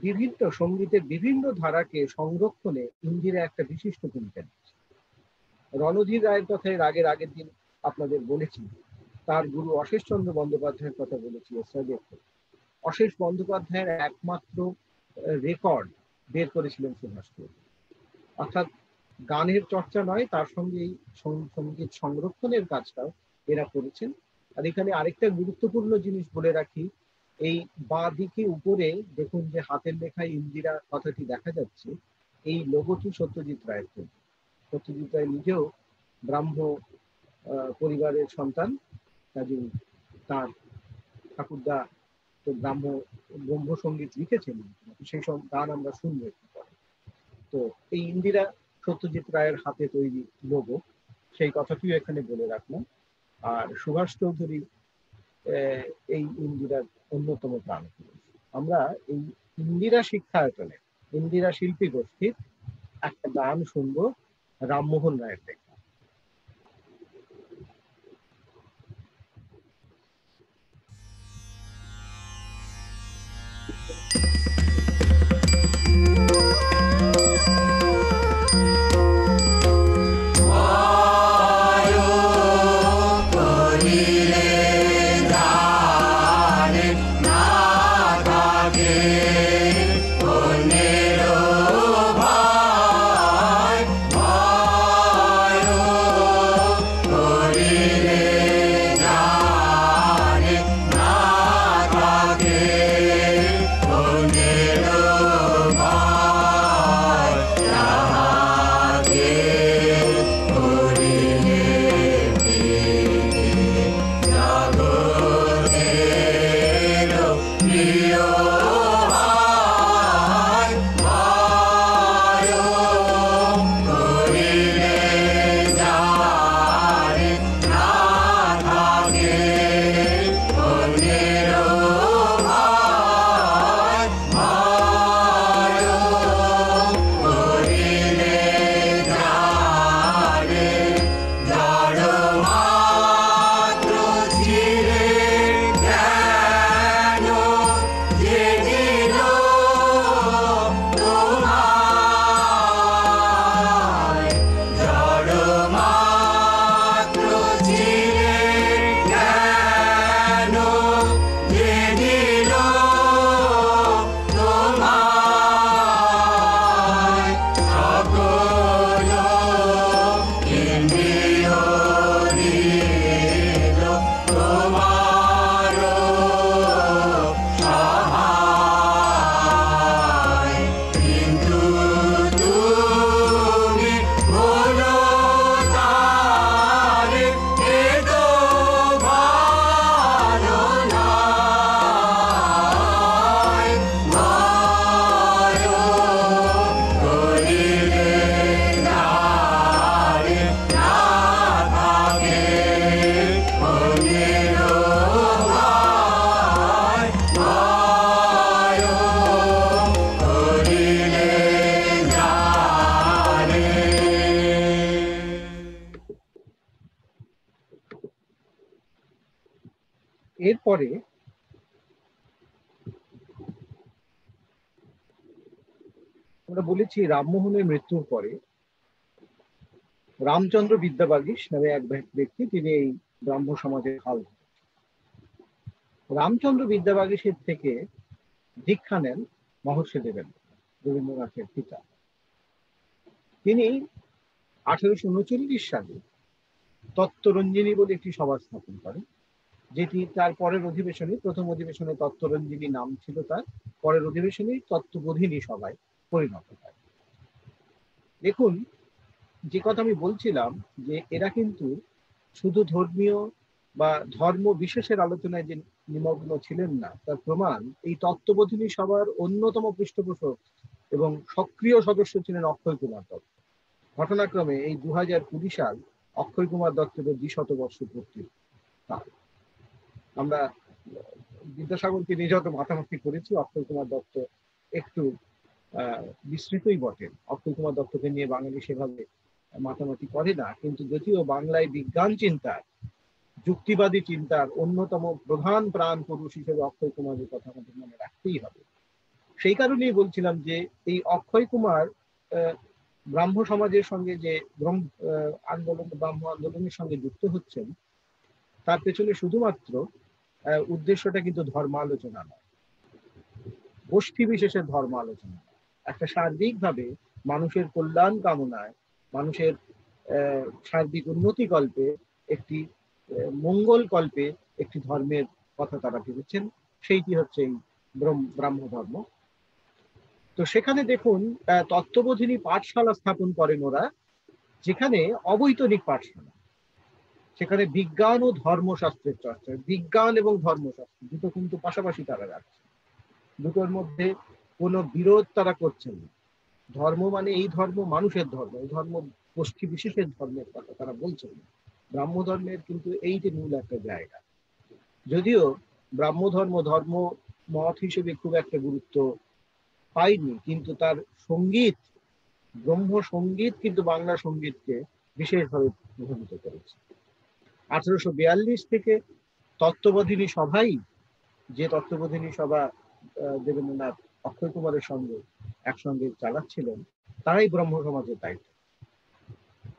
বিভিন্ন সঙ্গীতের বিভিন্ন ধারাকে সংরক্ষণে ইন্দিরা একটা বিশিষ্ট ভূমিকা নিয়েছে। রণধীর রায়ের কথা এর আগের দিন আপনাদের বলেছি, তার গুরু অশেষ চন্দ্র বন্দ্যোপাধ্যায়ের কথা বলেছি। অশেষ বন্দ্যোপাধ্যায়ের একমাত্র রেকর্ড বের করেছিলেন সুভাষ চৌধুরী। অর্থাৎ গানের চর্চা নয়, তার সঙ্গে এই সঙ্গীত সংরক্ষণের কাজটাও এরা করেছেন। আর এখানে আরেকটা গুরুত্বপূর্ণ জিনিস বলে রাখি, এই বাঁ দিকে উপরে দেখুন যে হাতের লেখায় ইন্দিরা কথাটি দেখা যাচ্ছে, এই লোগোটি সত্যজিৎ রায়ের তৈরি। সত্যজিৎ রায় নিজেও ব্রাহ্ম পরিবারের সন্তান, কাজে তার ঠাকুরদা তো ব্রহ্ম সঙ্গীত লিখেছেন, সেই সব গান আমরা শুনবো একটু পরে। তো এই ইন্দিরা সত্যজিৎ রায়ের হাতে তৈরি লোগো, সেই কথাটিও এখানে বলে রাখলাম। আর সুভাষ চৌধুরী এই ইন্দিরার অন্যতম প্রাণপুরুষ। আমরা এই ইন্দিরা শিক্ষায়তনে ইন্দিরা শিল্পী গোষ্ঠীর একটা গান শুনবো, রামমোহন রায়ের লেখা। Yeah. এরপরে আমরা বলেছি রামমোহনের মৃত্যুর পরে রামচন্দ্র বিদ্যাবাগীশ নামে এক ব্যক্তি, তিনি এই ব্রাহ্ম সমাজের হাল ধরেন। রামচন্দ্র বিদ্যাবাগীশের থেকে দীক্ষা নেন মহর্ষি দেবেন্দ্রনাথের পিতা। তিনি 1839 সালে তত্ত্বরঞ্জিনী বলে একটি সভা স্থাপন করেন, যেটি তার পরের অধিবেশনে, প্রথম অধিবেশনে তত্ত্বরঞ্জিনী নাম ছিল তার, পরের অধিবেশনে তত্ত্ববোধিনী সভায় পরিণত হয়। দেখুন, যে কথা আমি বলছিলাম যে এরা কিন্তু শুধু ধর্মীয় বা ধর্ম বিশেষের আলোচনায় যে নিমগ্ন ছিলেন না, তার প্রমাণ এই তত্ত্ববোধিনী সভার অন্যতম পৃষ্ঠপোষক এবং সক্রিয় সদস্য ছিলেন অক্ষয় কুমার দত্ত। ঘটনাক্রমে এই 2020 সাল অক্ষয় কুমার দত্তের 200 পূর্তি। আমরা বিদ্যাসাগরকে নিয়ে যত মাতামাতি করেছি, অক্ষয় কুমার দত্ত একটু বিস্তৃতই বটেন। অক্ষয় কুমার দত্তকে নিয়ে বাঙালি সেভাবে মাতামাতি করে না, কিন্তু যদিও বাংলায় বিজ্ঞান চিন্তার, যুক্তিবাদী চিন্তার অন্যতম প্রধান প্রাণ পুরুষ হিসেবে অক্ষয় কুমারের কথা আমাদের মনে রাখতেই হবে। সেই কারণেই বলছিলাম যে এই অক্ষয় কুমার ব্রাহ্ম সমাজের সঙ্গে যে ব্রাহ্ম আন্দোলনের সঙ্গে যুক্ত হচ্ছেন, তার পেছনে শুধুমাত্র উদ্দেশ্যটা কিন্তু ধর্ম আলোচনা নয়, গোষ্ঠী বিশেষের ধর্ম আলোচনা নয়, একটা সার্বিকভাবে মানুষের কল্যাণ কামনায়, মানুষের সার্বিক উন্নতি কল্পে, একটি মঙ্গল কল্পে একটি ধর্মের কথা তারা ভেবেছেন, সেইটি হচ্ছে এই ব্রাহ্ম ধর্ম। তো সেখানে দেখুন তত্ত্ববোধিনী পাঠশালা স্থাপন করেন ওরা, যেখানে অবৈতনিক পাঠশালা, সেখানে বিজ্ঞান ও ধর্মশাস্ত্রের চর্চা, বিজ্ঞান এবং ধর্মশাস্ত্র দুটো কিন্তু পাশাপাশি তারা রাখছে, দুটোর মধ্যে কোনো বিরোধ তারা করছেন না। ধর্ম মানে এই ধর্ম মানুষের ধর্ম, এই ধর্ম গোষ্ঠী বিশেষের ধর্মের কথা তারা বলছেন না। ব্রাহ্ম ধর্মের কিন্তু এই যে মূল একটা জায়গা, যদিও ব্রাহ্ম ধর্ম মত হিসেবে খুব একটা গুরুত্ব পায়নি, কিন্তু তার সঙ্গীত, ব্রহ্ম সঙ্গীত কিন্তু বাংলা সঙ্গীতকে বিশেষভাবে প্রভাবিত করেছে। 1842 থেকে তত্ত্ববোধিনী সভাই, যে তত্ত্ববোধিনী সভা দেবেন্দ্রনাথ অক্ষয় কুমারের সঙ্গে একসঙ্গে চালাচ্ছিলেন, তারাই ব্রহ্ম সমাজের দায়িত্ব।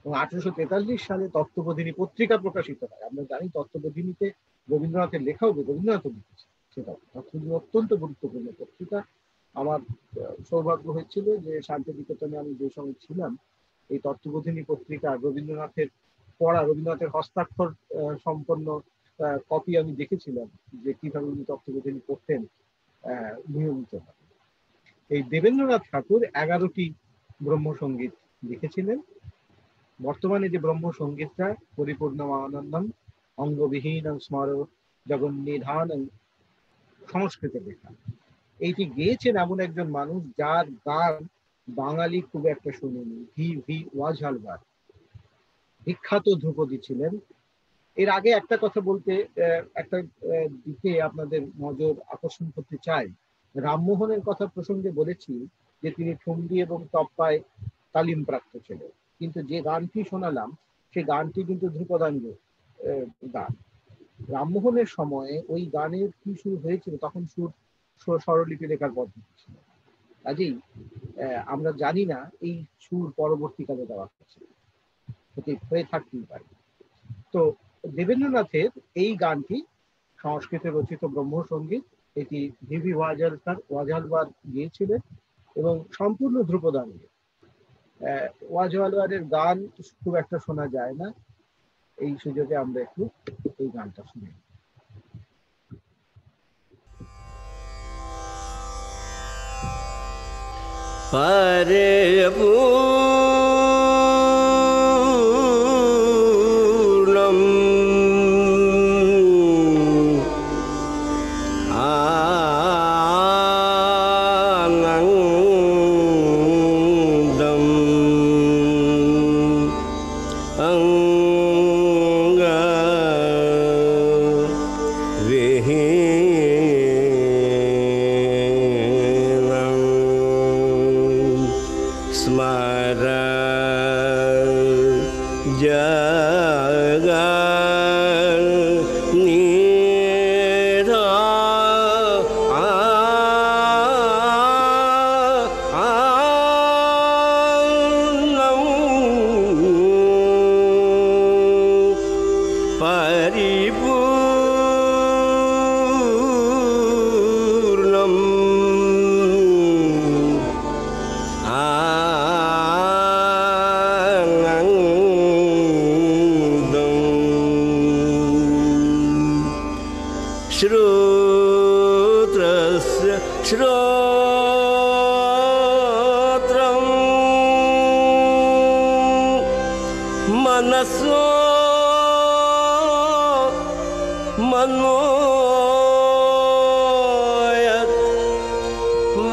এবং 1843 সালে তত্ত্ববোধিনী পত্রিকা প্রকাশিত হয়। আমরা জানি তত্ত্ববোধিনীতে রবীন্দ্রনাথের লেখাও রবীন্দ্রনাথ লিখেছে, সেটা তত্ত্ববোধিনী অত্যন্ত গুরুত্বপূর্ণ পত্রিকা। আমার সৌভাগ্য হয়েছিল যে শান্তিনিকেতনে আমি যে সময় ছিলাম, এই তত্ত্ববোধিনী পত্রিকা রবীন্দ্রনাথের পড়া, রবীন্দ্রনাথের হস্তাক্ষর সম্পন্ন কপি আমি দেখেছিলাম, যে কিভাবে উনি তত্ত্ববোধিনী পড়তেন নিয়মিত। এই দেবেন্দ্রনাথ ঠাকুর 11টি ব্রহ্মসঙ্গীত লিখেছিলেন। বর্তমানে যে ব্রহ্মসঙ্গীতটা পরিপূর্ণ আনন্দম অঙ্গবিহীন স্মর জগন্নিধান সংস্কৃতে লেখা, এইটি গেয়েছেন এমন একজন মানুষ যার গান বাঙালি খুব একটা শুনেনি, ভি ওয়াঝালবার, বিখ্যাত ধ্রুপদী ছিলেন। এর আগে একটা কথা বলতে, একটা দিকে আপনাদের নজর আকর্ষণ করতে চাই। রামমোহনের কথা প্রসঙ্গে বলেছি যে তিনি ঠুমরি এবং তপ্পায় তালিম প্রাপ্ত ছিলেন, কিন্তু যে গানটি শোনালাম সেই গানটি কিন্তু ধ্রুপদাঙ্গ গান। রামমোহনের সময়ে ওই গানের কি সুর হয়েছিল, তখন স্বরলিপি লেখার পদ্ধতি ছিল, কাজেই আমরা জানি না এই সুর পরবর্তীকালে দেওয়া হয়ে থাকতেই পারে। তো দেবেন্দ্রনাথের এই গানটি সংস্কৃতে রচিত ব্রহ্মসঙ্গীত, এটি ভিভি ওয়াঝালবার গিয়েছিলেন এবং সম্পূর্ণ ধ্রুপদাঙ্গে। ওয়াঝালবারের গান খুব একটা শোনা যায় না, এই সুযোগে আমরা একটু এই গানটা শুনি। পারে Smara परिपूर्णम् आनन्दम् श्रोत्रस्य श्रोत्रम् मनसो मनोयत्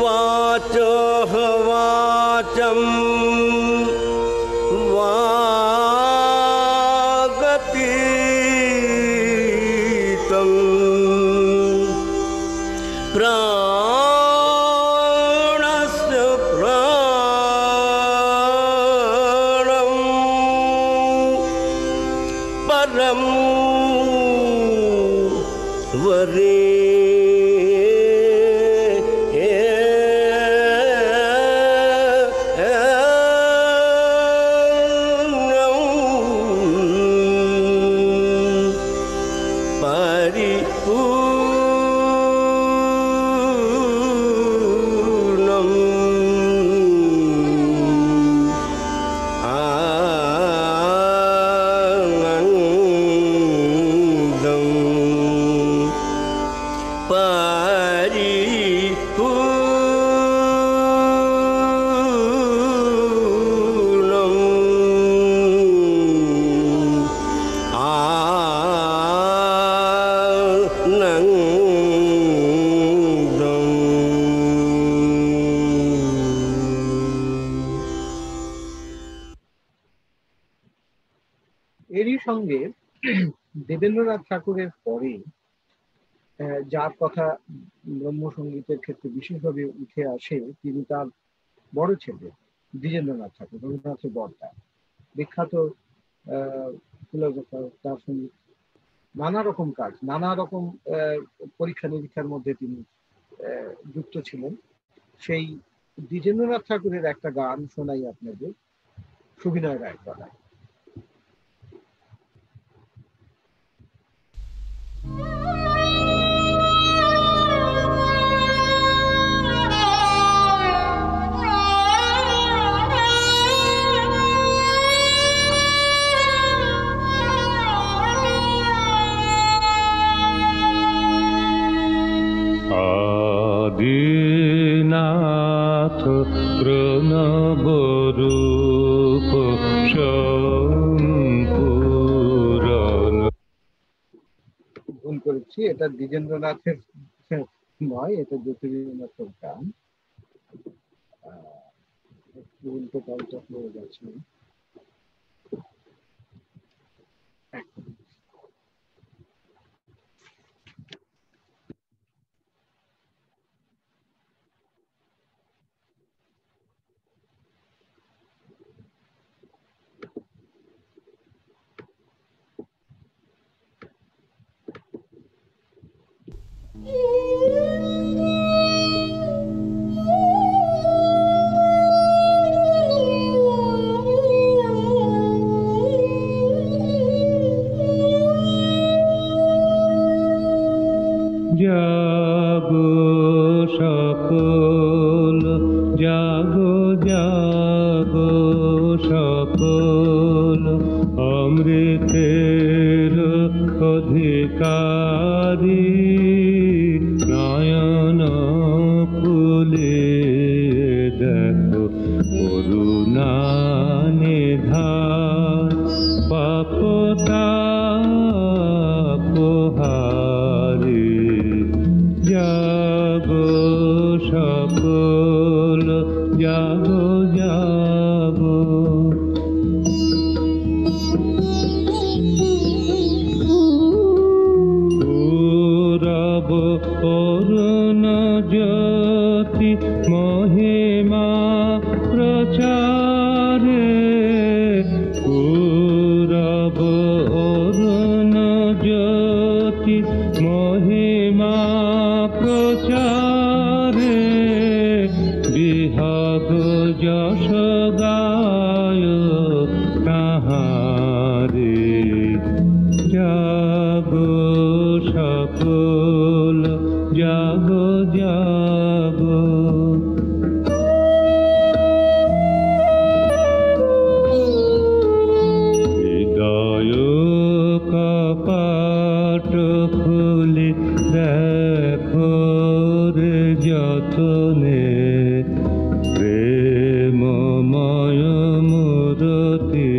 वाचः वाचम् वागतीतम् प्राणस्य प्राणम् परं वरे এরই সঙ্গে দেবেন্দ্রনাথ ঠাকুরের পরে যার কথা ব্রহ্মসঙ্গীতের ক্ষেত্রে বিশেষভাবে উঠে আসে তিনি তার বড় ছেলে দ্বিজেন্দ্রনাথ ঠাকুর, রবীন্দ্রনাথের বড়দা, বিখ্যাত ফিলোসফার, দার্শনিক, নানা রকম কাজ, নানা রকম পরীক্ষা নিরীক্ষার মধ্যে তিনি যুক্ত ছিলেন। সেই দ্বিজেন্দ্রনাথ ঠাকুরের একটা গান শোনাই আপনাদের, সুবিনয় রায়ের গলায়। আদিনাথ প্রণব রূপ সম্পূরণ। ভুল করেছি, এটা দ্বিজেন্দ্রনাথের নয়, এটা জ্যোতির্বিনাথের গান। উল্টো পাল্টা হয়ে গেছে। জাগো সকল, জাগো জাগো সকল, অমৃতের অধিকারী নয়ন ফুলে দেখো করুণা নিধান, পাপতাপহারী। জাগো সকল, জাগো জাগো। পূরব অরুণ জ্যোতি মহিমা প্রচারে, পূরব অরুণ জ্যোতি মহিমা প্রচারে, বিহগ জাগো সকল জাগো জাগো। হৃদয় কপাট খুলে দেখো রে যতনে প্রেমময় মূরতি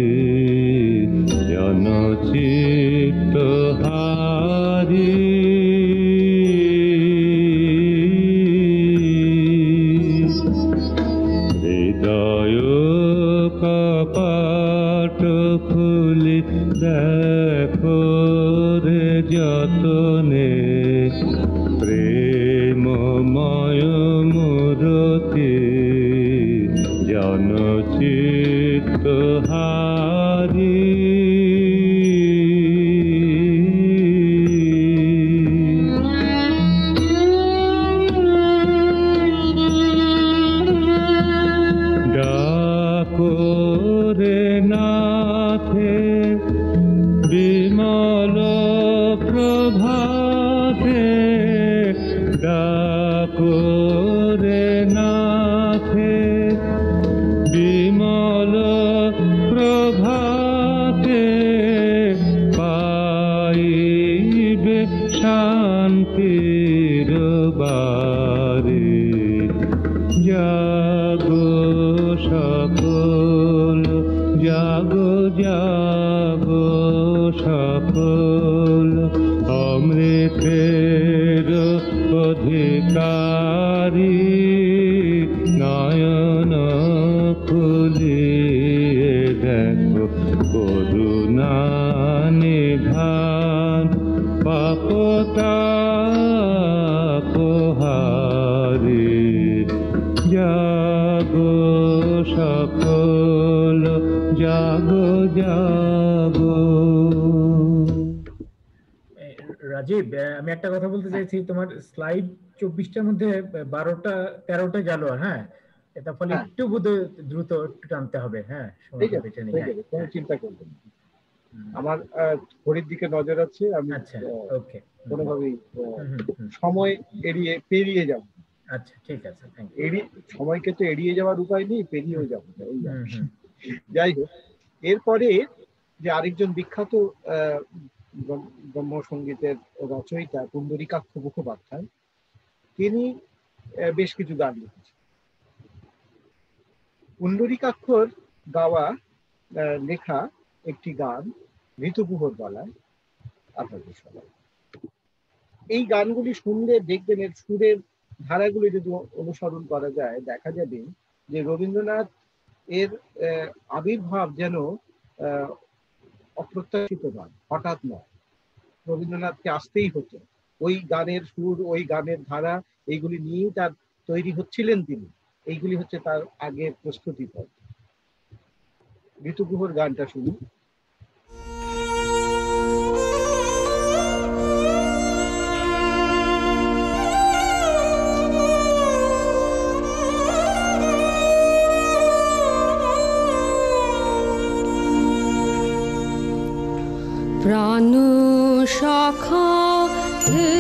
জনচিত্ত হারি। হৃদয় কপাট খুলে দেখো রে যতনে প্রেমময় মূরতি জনচিত্ত হারি। ডাকো রে নাথে বিমল প্রভাতে, ডাকো রে নাথে বিমল প্রভাতে, পাইবে শান্তির বারে। জাগো সকল জাগো জাগো সকল, অমৃতের অধিকারী নয়ন খুলিয়ে দেখো করুণা নিধান পাপতাপহারী। জাগো সকল জাগো জাগো। রাজীব, আমি একটা কথা বলতে চাইছি, তোমার স্লাইড 24টার মধ্যে 12টা 13টা গেল। হ্যাঁ, এটা ফলে একটু বোধহয় দ্রুত একটু টানতে হবে। হ্যাঁ, কোনো চিন্তা করবেন না, আমার ঘড়ির দিকে নজর আছে। আমি ওকে, কোনোভাবেই সময় পেরিয়ে যাব। আচ্ছা, ঠিক আছে, থ্যাংক ইউ। সময়কে তো এড়িয়ে যাওয়ার উপায় নেই, পেরিয়েও যাবো। যাই হোক, এরপরে যে আরেকজন বিখ্যাত ব্রহ্মসঙ্গীতের রচয়িতা পুণ্ডরীকাক্ষ মুখোপাধ্যায়, তিনি বেশ কিছু গান লিখেছেন। পুণ্ডরীকাক্ষর গাওয়া লেখা একটি গান ঋতুগুহর গলায় আপনাদের সবাই। এই গানগুলি শুনলে দেখবেন এর সুরের ধারাগুলি যদি অনুসরণ করা যায়, দেখা যাবে যে রবীন্দ্রনাথ এর আবির্ভাব যেন অপ্রত্যাশিত নয়, হঠাৎ নয়। রবীন্দ্রনাথকে আসতেই হতো, ওই গানের সুর, ওই গানের ধারা, এইগুলি নিয়েই তার তৈরি হচ্ছিলেন তিনি। এইগুলি হচ্ছে তার আগের প্রস্তুতি পথ। ঋতুগুহর গানটা শুনি। প্রাণ সখা হে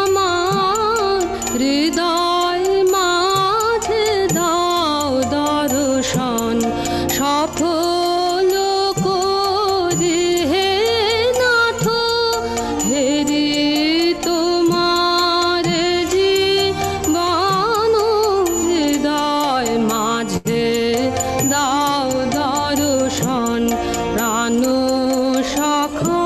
আমার, হৃদয় মাঝে দাও দর্শন, সফল করে হে নাথ, হেরি তোমার জীবন, হৃদয় মাঝে দাও দর্শন, প্রাণ সখা।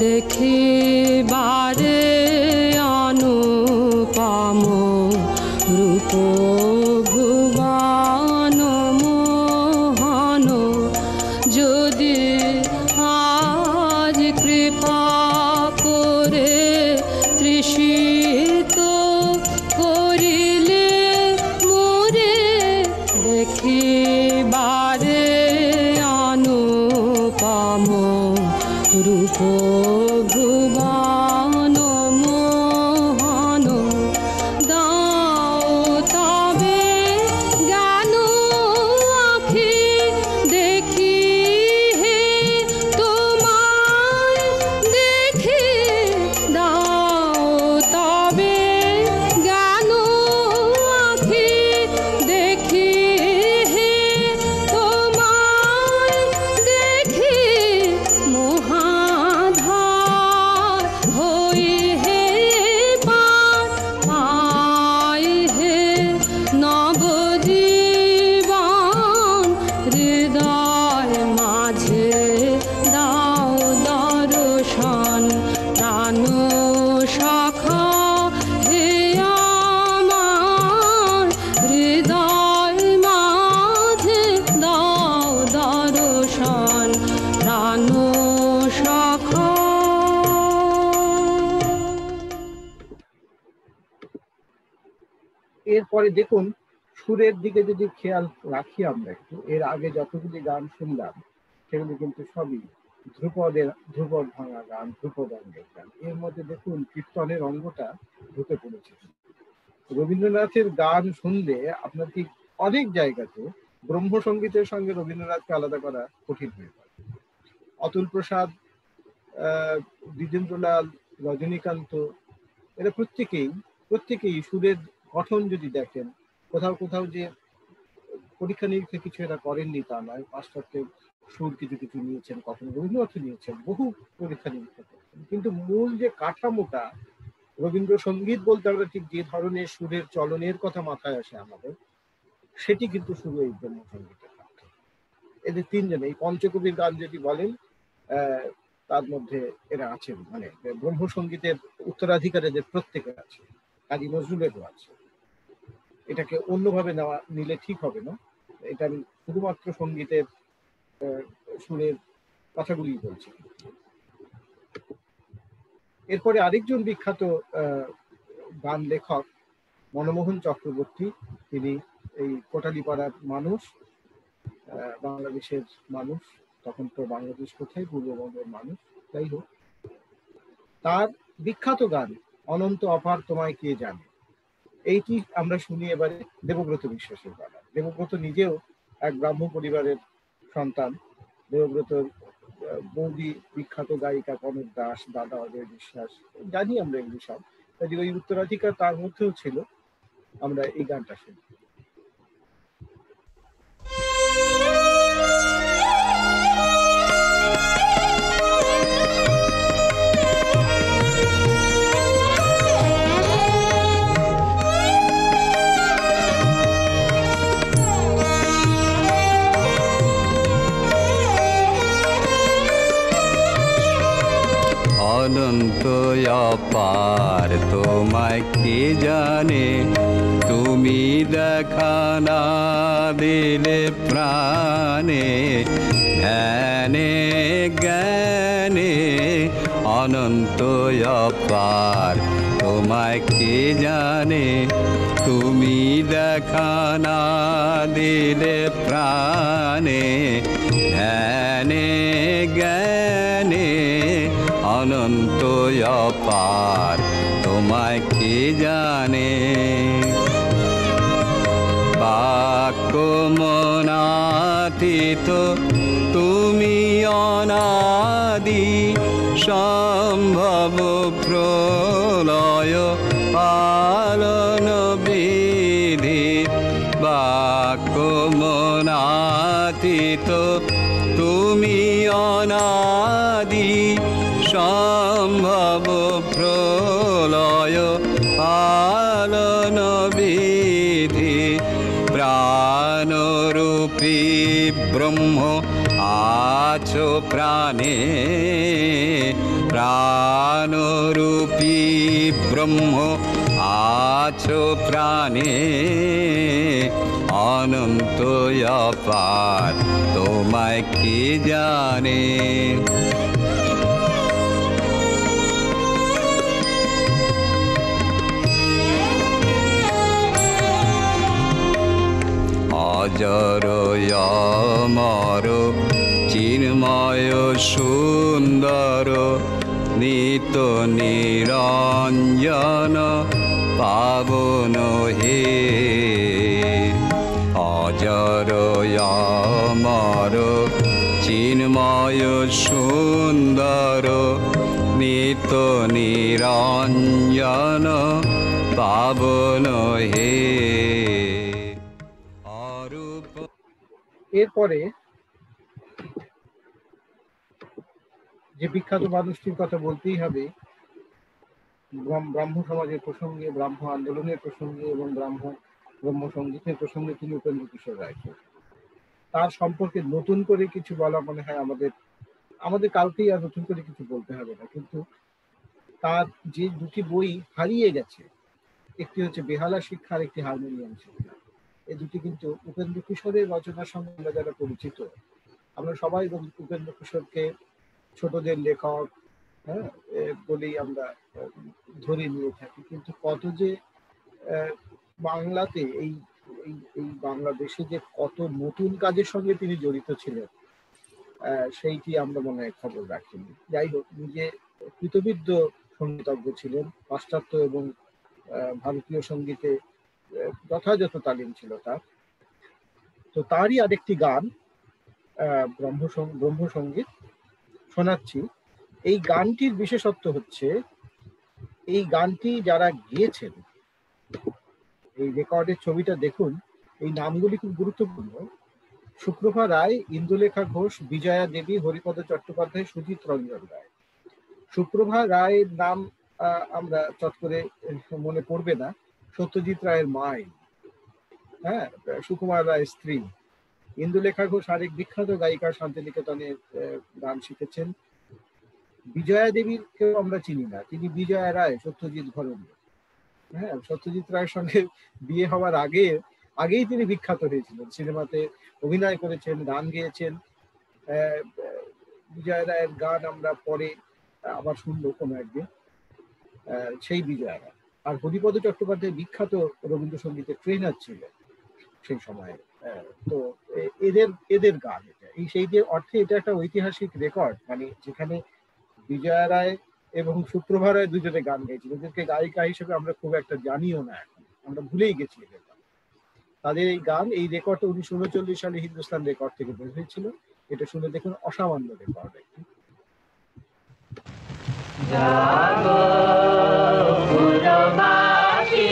দেখিবারে অনুপম রূপ ভুবন মোহন, যদি আজ কৃপা করে তৃষিত করিলে মোরে, দেখিবারে অনুপম রূপ ভুবন মোহন, দাও তবে জ্ঞান আঁখি দেখি হে তোমায় দেখি, দাও তবে জ্ঞান আঁখি দেখি হে তোমায় দেখি, মহাধার হই হে পার পাই হে নবজীবন, হৃদয় মাঝে দাও দর্শন, প্রাণ সখা হে আমার, হৃদয় মাঝে দাও দর্শন, প্রাণ সখা। এরপরে দেখুন সুরের দিকে যদি খেয়াল রাখি আমরা একটু, এর আগে যতগুলি গান শুনলাম সেগুলি কিন্তু সবই ধ্রুপদ ভাঙা গান, ধ্রুপদ অঙ্গের গান। এর মধ্যে দেখুন কীর্তনের অঙ্গটা ঢুকে পড়েছে। রবীন্দ্রনাথের গান শুনলে আপনার ঠিক অনেক জায়গাতে ব্রহ্মসঙ্গীতের সঙ্গে রবীন্দ্রনাথকে আলাদা করা কঠিন হয়ে পড়ে। অতুল প্রসাদ, দ্বিজেন্দ্রলাল, রজনীকান্ত, এরা প্রত্যেকেই সুরের গঠন যদি দেখেন, কোথাও যে পরীক্ষা নিরীক্ষা কিছু এরা করেননি তা নয়, পাশ্চাত্যের সুর কিছু নিয়েছেন, কখনো রবীন্দ্রনাথ নিয়েছেন, বহু পরীক্ষা নিরীক্ষা করেছেন, কিন্তু মূল যে কাঠামোটা রবীন্দ্রসঙ্গীত বলতে আমরা ঠিক যে ধরনের সুরের চলনের কথা মাথায় আসে আমাদের, সেটি কিন্তু শুরু এই ব্রহ্মসঙ্গীতের মধ্যে। এদের তিনজন, এই পঞ্চকবির গান যদি বলেন তার মধ্যে এরা আছেন, মানে ব্রহ্মসঙ্গীতের উত্তরাধিকার এদের প্রত্যেকে আছে, কাজী নজরুলেরও আছে। এটাকে অন্যভাবে নিলে ঠিক হবে না, এটা আমি শুধুমাত্র সঙ্গীতের সুরের কথাগুলি বলছি। এরপরে আরেকজন বিখ্যাত গান লেখক মনমোহন চক্রবর্তী, তিনি এই কোটালীপাড়ার মানুষ, বাংলাদেশের মানুষ, তখন তো বাংলাদেশ কোথায়, পূর্ববঙ্গের মানুষ, যাই হোক। তার বিখ্যাত গান অনন্ত অপার তোমায় কে জানে, এইটি আমরা শুনি এবারে দেবব্রত বিশ্বাসের গান। দেবব্রত নিজেও এক ব্রাহ্ম পরিবারের সন্তান। দেবব্রতর বৌদি বিখ্যাত গায়িকা কনক দাস, দাদা অজয় বিশ্বাস, জানি আমরা এগুলি সব, কাজে ওই উত্তরাধিকার তার মধ্যেও ছিল। আমরা এই গানটা শুনি। অনন্ত অপার তোমায় কে জানে, তুমি দেখা না দিলে প্রাণে, ধ্যানে জ্ঞানে অনন্ত অপার তোমায় কে জানে, তুমি দেখা না দিলে প্রাণে, ধ্যানে জ্ঞানে অনন্ত অপার তোমায় কে জানে। বাক্য মনাতীত তুমি অনাদি, সম্ভব প্রলয় পালন বিধি। বাক্য মনাতীত তুমি অনাদি, সম্ভব প্রলয় পালন বিধি। প্রাণরূপী ব্রহ্ম আছো প্রাণে, জ্ঞানরূপী ব্রহ্ম আছো প্রাণে, অনন্ত অপার তোমায় কে জানে। অজর অমর চিন্ময় সুন্দর, নিত নিরঞ্জন পাবন হে। অজর অমর চিন্ময় সুন্দর, নিত নিরঞ্জন পাবন হে। এরপরে যে বিখ্যাত মানুষটির কথা বলতেই হবে, ব্রাহ্ম সমাজের প্রসঙ্গে, ব্রাহ্ম আন্দোলনের প্রসঙ্গে এবং ব্রহ্ম সঙ্গীতের প্রসঙ্গে তিনি উপেন্দ্র কিশোর রায়। তার সম্পর্কে নতুন করে কিছু বলা মনে হয় আমাদের কাউকেই আর নতুন করে কিছু বলতে হবে না। কিন্তু তার যে দুটি বই হারিয়ে গেছে, একটি হচ্ছে বেহালা শিক্ষা আর একটি হারমোনিয়াম শিক্ষা, এই দুটি কিন্তু উপেন্দ্র কিশোরের রচনার সঙ্গে আমরা যারা পরিচিত, আমরা সবাই উপেন্দ্র কিশোরকে ছোটদের লেখক বলেই আমরা ধরে নিয়ে থাকি। কিন্তু কত যে বাংলাতে এই বাংলাদেশে যে কত নতুন কাজের সঙ্গে তিনি জড়িত ছিলেন, সেইটি আমরা মনে হয় খবর রাখিনি। যাই হোক, নিজে কৃতবিদ্য সঙ্গীতজ্ঞ ছিলেন, পাশ্চাত্য এবং ভারতীয় সঙ্গীতে যথাযথ তালিম ছিল তার। তো তারই আরেকটি গান ব্রহ্ম সঙ্গীত শোনাচ্ছি। এই গানটির বিশেষত্ব হচ্ছে, এই গানটি যারা গেয়েছেন, এই রেকর্ডের ছবিটা দেখুন, এই নামগুলি খুব গুরুত্বপূর্ণ। সুপ্রভা রায়, ইন্দুলেখা ঘোষ, বিজয়া দেবী, হরিপদ চট্টোপাধ্যায়, সুজিত রঞ্জন রায়। সুপ্রভা রায়ের নাম আমরা চট করে মনে পড়বে না, সত্যজিৎ রায়ের মাই, সুকুমার রায়ের স্ত্রী। ইন্দুলেখা ঘোষ আরেক বিখ্যাত গায়িকা, শান্তিনিকেতনে গান শিখেছেন। বিজয়া দেবীর কেউ আমরা চিনি না, তিনি বিজয়া রায়, সত্যজিৎ ঘরণী। সত্যজিৎ রায়ের সঙ্গে বিয়ে হওয়ার আগেই তিনি বিখ্যাত হয়েছিলেন, সিনেমাতে অভিনয় করেছেন, গান গেয়েছেন। বিজয়া রায়ের গান আমরা পরে আবার শুনবো কোনো একদিন, সেই বিজয়া রায়। আর হরিপদ চট্টোপাধ্যায় বিখ্যাত রবীন্দ্রসঙ্গীতের ট্রেনার ছিলেন সেই সময়ে। তো এদের গান এটা, সেই যে অর্থে এটা একটা ঐতিহাসিক রেকর্ড, মানে যেখানে বিজয়া রায় এবং সুপ্রভা রায় দুজনে গান গেয়েছিল। ওদেরকে গায়িকা হিসেবে আমরা খুব একটা জানিও না, এখন আমরা ভুলেই গেছি এদের গান। তাদের এই গান, এই রেকর্ডটা 1939 সালে হিন্দুস্তান রেকর্ড থেকে বের হয়েছিল। এটা শুনে দেখুন, অসামান্য রেকর্ড একটি। জাগো পুরবাসী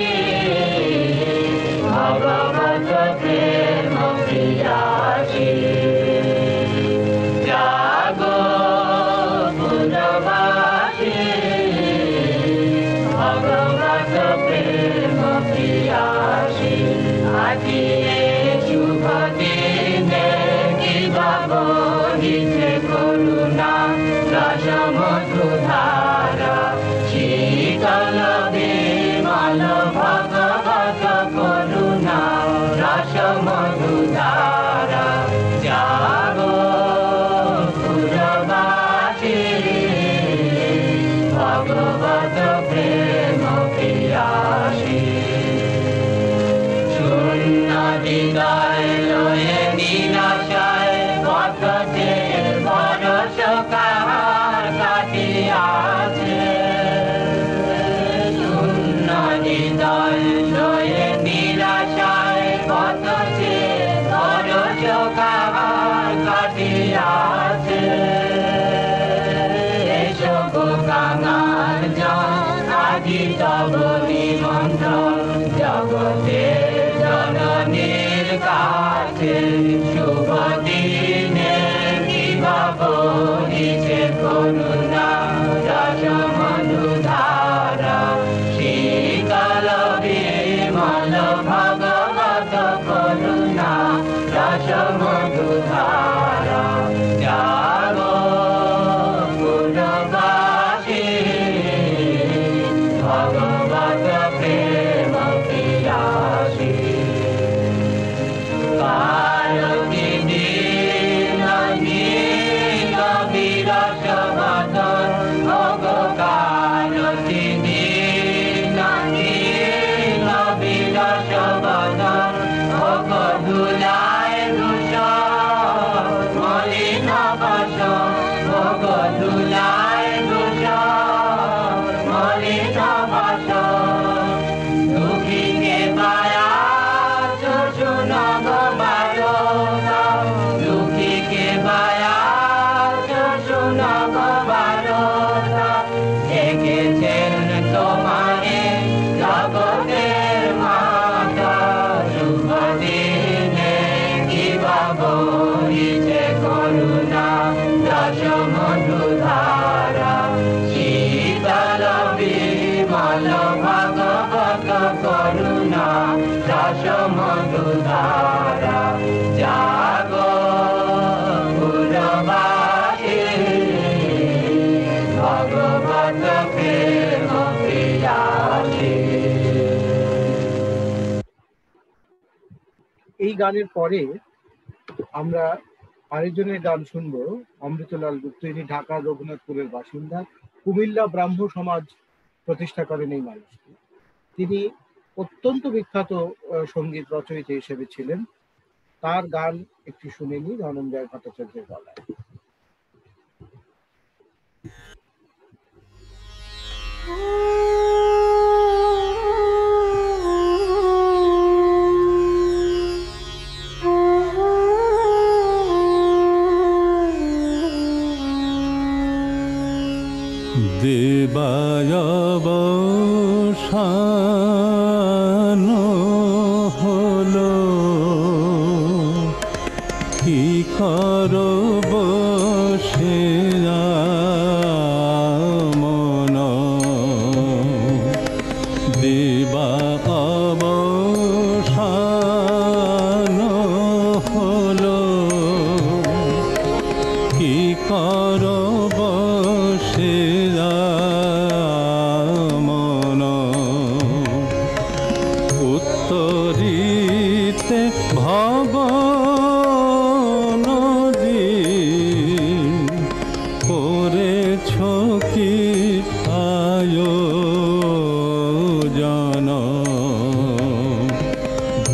এই গানের পরে আমরা আরেকজনের গান শুনবো, অমৃতলাল গুপ্ত। ইনি ঢাকা রঘুনাথপুরের বাসিন্দা, কুমিল্লা ব্রাহ্ম সমাজ প্রতিষ্ঠা করেন এই মানুষটি। তিনি অত্যন্ত বিখ্যাত সঙ্গীত রচয়িতা হিসেবে ছিলেন। তার গান একটু শুনে নি ধনঞ্জয় ভট্টাচার্যের গলায়। দেবায়বসান হলো কি করব সে মন, দেবা অবসান হলো কি করব সে মন, উত্তরিতে ভব নদী করেছ কি আয়োজন,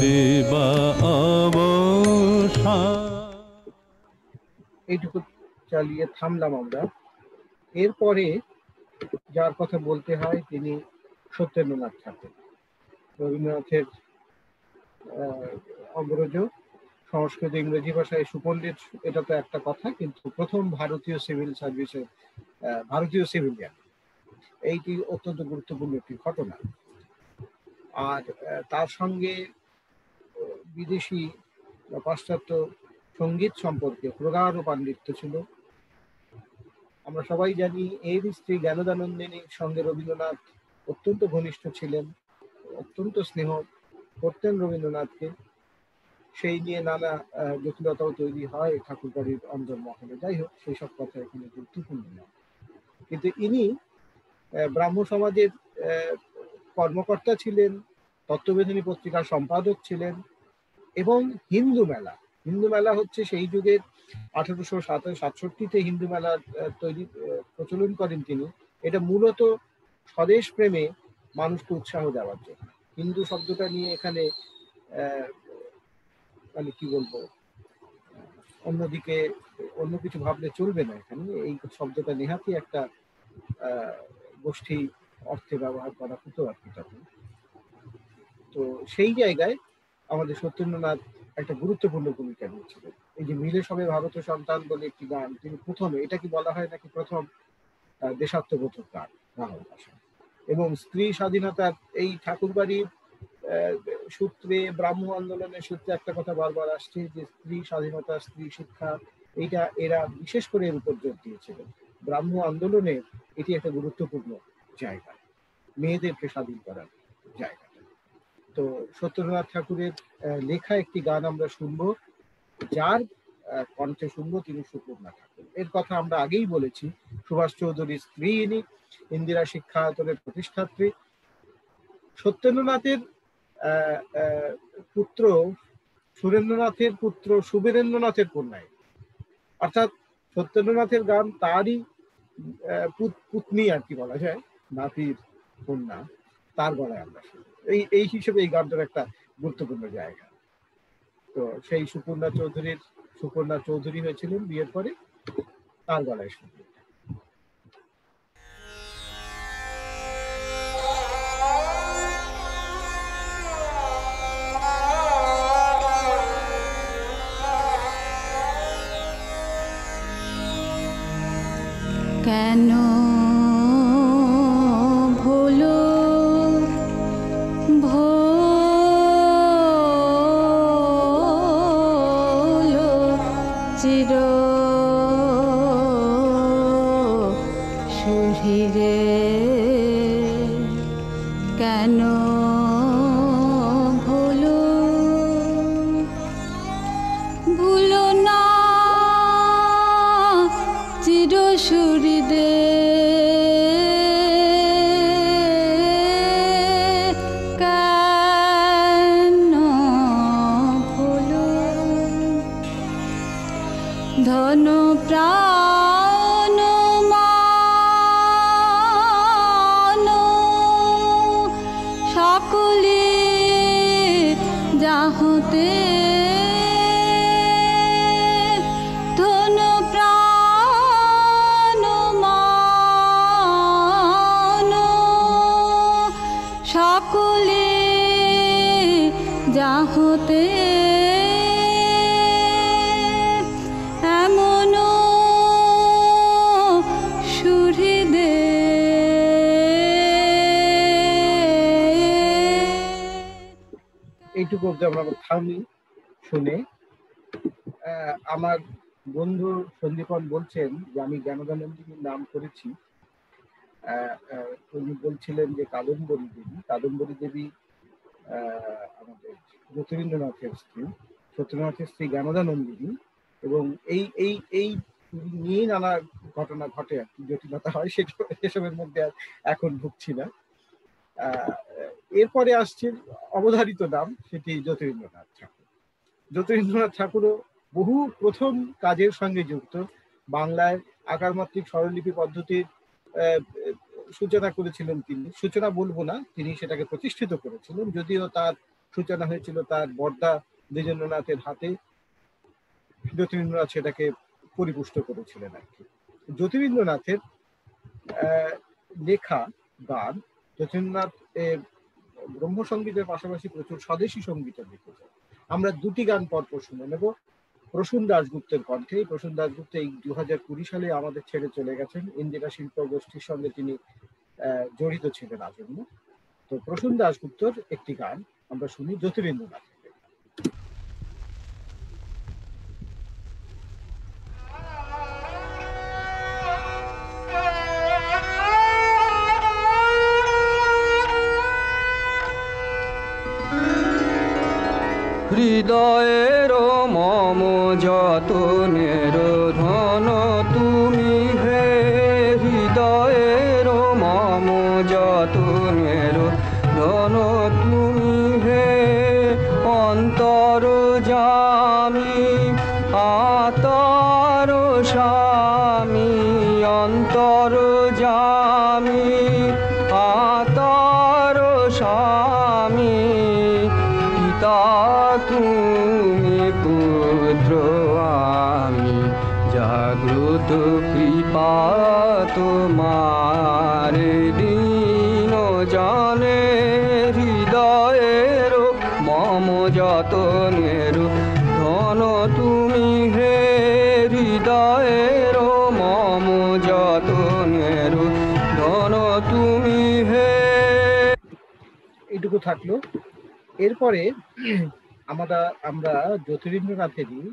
দেবা অবসান। এইটুকু চালিয়ে থামলাম আমরা। এরপরে যার কথা বলতে হয় তিনি সত্যেন্দ্রনাথ ঠাকুর, রবীন্দ্রনাথের অগ্রজ, সংস্কৃত ইংরেজি ভাষায় সুপণ্ডিত, এটা তো একটা কথা, কিন্তু প্রথম ভারতীয় সিভিল সার্ভিসের ভারতীয় সিভিলিয়ান, এইটি অত্যন্ত গুরুত্বপূর্ণ একটি ঘটনা। আর তার সঙ্গে বিদেশি বা পাশ্চাত্য সঙ্গীত সম্পর্কে প্রগাঢ় পাণ্ডিত্য ছিল। আমরা সবাই জানি এর স্ত্রী জ্ঞানদানন্দিনীর সঙ্গে রবীন্দ্রনাথ অত্যন্ত ঘনিষ্ঠ ছিলেন, অত্যন্ত স্নেহ করতেন রবীন্দ্রনাথকে। সেই নিয়ে নানা জটিলতাও তৈরি হয় ঠাকুরবাড়ির অন্দরমহলে। যাই হোক, সেই সব কথা এখানে গুরুত্বপূর্ণ নয়। কিন্তু ইনি ব্রাহ্ম সমাজের কর্মকর্তা ছিলেন, তত্ত্ববেদিনী পত্রিকার সম্পাদক ছিলেন, এবং হিন্দু মেলা হচ্ছে সেই যুগের 1867-তে হিন্দু মেলার প্রচলন করেন তিনি। এটা মূলত স্বদেশ প্রেমে মানুষকে উৎসাহ দেওয়ার জন্য। হিন্দু শব্দটা নিয়ে এখানে মানে কি বলবো, অন্যদিকে অন্য কিছু ভাবলে চলবে না। এখানে এই শব্দটা নেহাতি একটা গোষ্ঠী অর্থে ব্যবহার করা হতো আর কি তখন। তো সেই জায়গায় আমাদের সত্যেন্দ্রনাথ একটা গুরুত্বপূর্ণ ভূমিকা নিয়েছিলেন। এই যে মিলে সবে ভারত সন্তান বলে একটি গান, তিনি প্রথমে, এটা কি বলা হয় নাকি প্রথম দেশাত্মবোধক গান বাংলা ভাষায়। এবং স্ত্রী স্বাধীনতার এই ঠাকুরবাড়ির সূত্রে, ব্রাহ্ম আন্দোলনের সূত্রে একটা কথা বারবার আসছে যে স্ত্রী স্বাধীনতা, স্ত্রী শিক্ষা, এইটা এরা বিশেষ করে এর উপর জোর দিয়েছিলেন। ব্রাহ্ম আন্দোলনের এটি একটা গুরুত্বপূর্ণ জায়গা, মেয়েদেরকে স্বাধীন করার জায়গা। তো সত্যেন্দ্রনাথ ঠাকুরের লেখা একটি গান আমরা শুনবো, যার কণ্ঠে শুনবো তিনি সুপর্ণা ঠাকুর। এর কথা আমরা আগেই বলেছি, সুভাষ চৌধুরীর স্ত্রী ইনি, ইন্দিরা শিক্ষায়তনের প্রতিষ্ঠাত্রী। সত্যেন্দ্রনাথের পুত্র সুরেন্দ্রনাথের পুত্র সুবীরেন্দ্রনাথের কন্যা, অর্থাৎ সত্যেন্দ্রনাথের গান তারই পুত্নী আর কি বলা যায়, নাতির কন্যা, তার গলায় আমরা শুনি। এই হিসেবে এই গানটার একটা গুরুত্বপূর্ণ জায়গা। তো সেই সুপর্ণা চৌধুরী হয়েছিলেন বিয়ের পরে, তার গলায় শুনি। কেন ভুলো চির সুধীরে, কেন ভুলো না চির সুহৃদে। এইটুকু অব্দি আমরা থামি শুনে আমার বন্ধু সন্দীপন বলছেন যে আমি জ্ঞানদানন্দিনীর নাম করেছি। উনি বলছিলেন যে কাদম্বরী দেবী আমাদের জ্যোতিরিন্দ্রনাথের স্ত্রী, সত্যনাথের স্ত্রী জ্ঞানদানন্দিনী, এবং এই এই এই নিয়ে নানা ঘটনা ঘটে আর কি, জটিলতা হয়, সেসবের মধ্যে এখন ঢুকছি না। এরপরে আসছে অবধারিত নাম, সেটি জ্যোতিরিন্দ্রনাথ ঠাকুর। জ্যোতিরিন্দ্রনাথ ঠাকুরও বহু প্রথম কাজের সঙ্গে যুক্ত। বাংলায় আকারমাত্রিক স্বরলিপি পদ্ধতির সূচনা করেছিলেন তিনি। সূচনা বলবো না, তিনি সেটাকে প্রতিষ্ঠিত করেছিলেন, যদিও তার সূচনা হয়েছিল তার বর্দা দ্বিজেন্দ্রনাথের হাতে। জ্যোতিরিন্দ্রনাথ সেটাকে পরিপুষ্ট করেছিলেন আর কি। জ্যোতিরিন্দ্রনাথের লেখা গান, জ্যোতিরিন্দ্রনাথ ব্রহ্মসঙ্গীতের পাশাপাশি প্রচুর স্বদেশী সঙ্গীত লিখেছেন। আমরা দুটি গান পরপর শুনে নেব প্রসূন দাশগুপ্তের কণ্ঠে। প্রসূন দাশগুপ্ত এই 2020 সালে আমাদের ছেড়ে চলে গেছেন। ইন্দিরা শিল্প গোষ্ঠীর সঙ্গে তিনি জড়িত ছিলেন আজন্ম। তো প্রসূন দাশগুপ্তর একটি গান আমরা শুনি, জ্যোতিরিন্দ্রনাথ। হৃদয়ের মম যতনের ধন তুমি হে, হৃদয়ের মম যতনের ধন তুমি হে, অন্তর জামি আতর স্বামী, অন্তর জামি আতর স্বামী, পিতা তুমি পুত্র আমি, জাগ্রত কৃপা তোমার দীন জানে, হৃদয়ের মম যতনের ধন তুমি হে, হৃদয়ের মম যতনের ধন তুমি হে। এইটুকু থাকলো। এরপরে আমরা জ্যোতিরিন্দ্রনাথেরই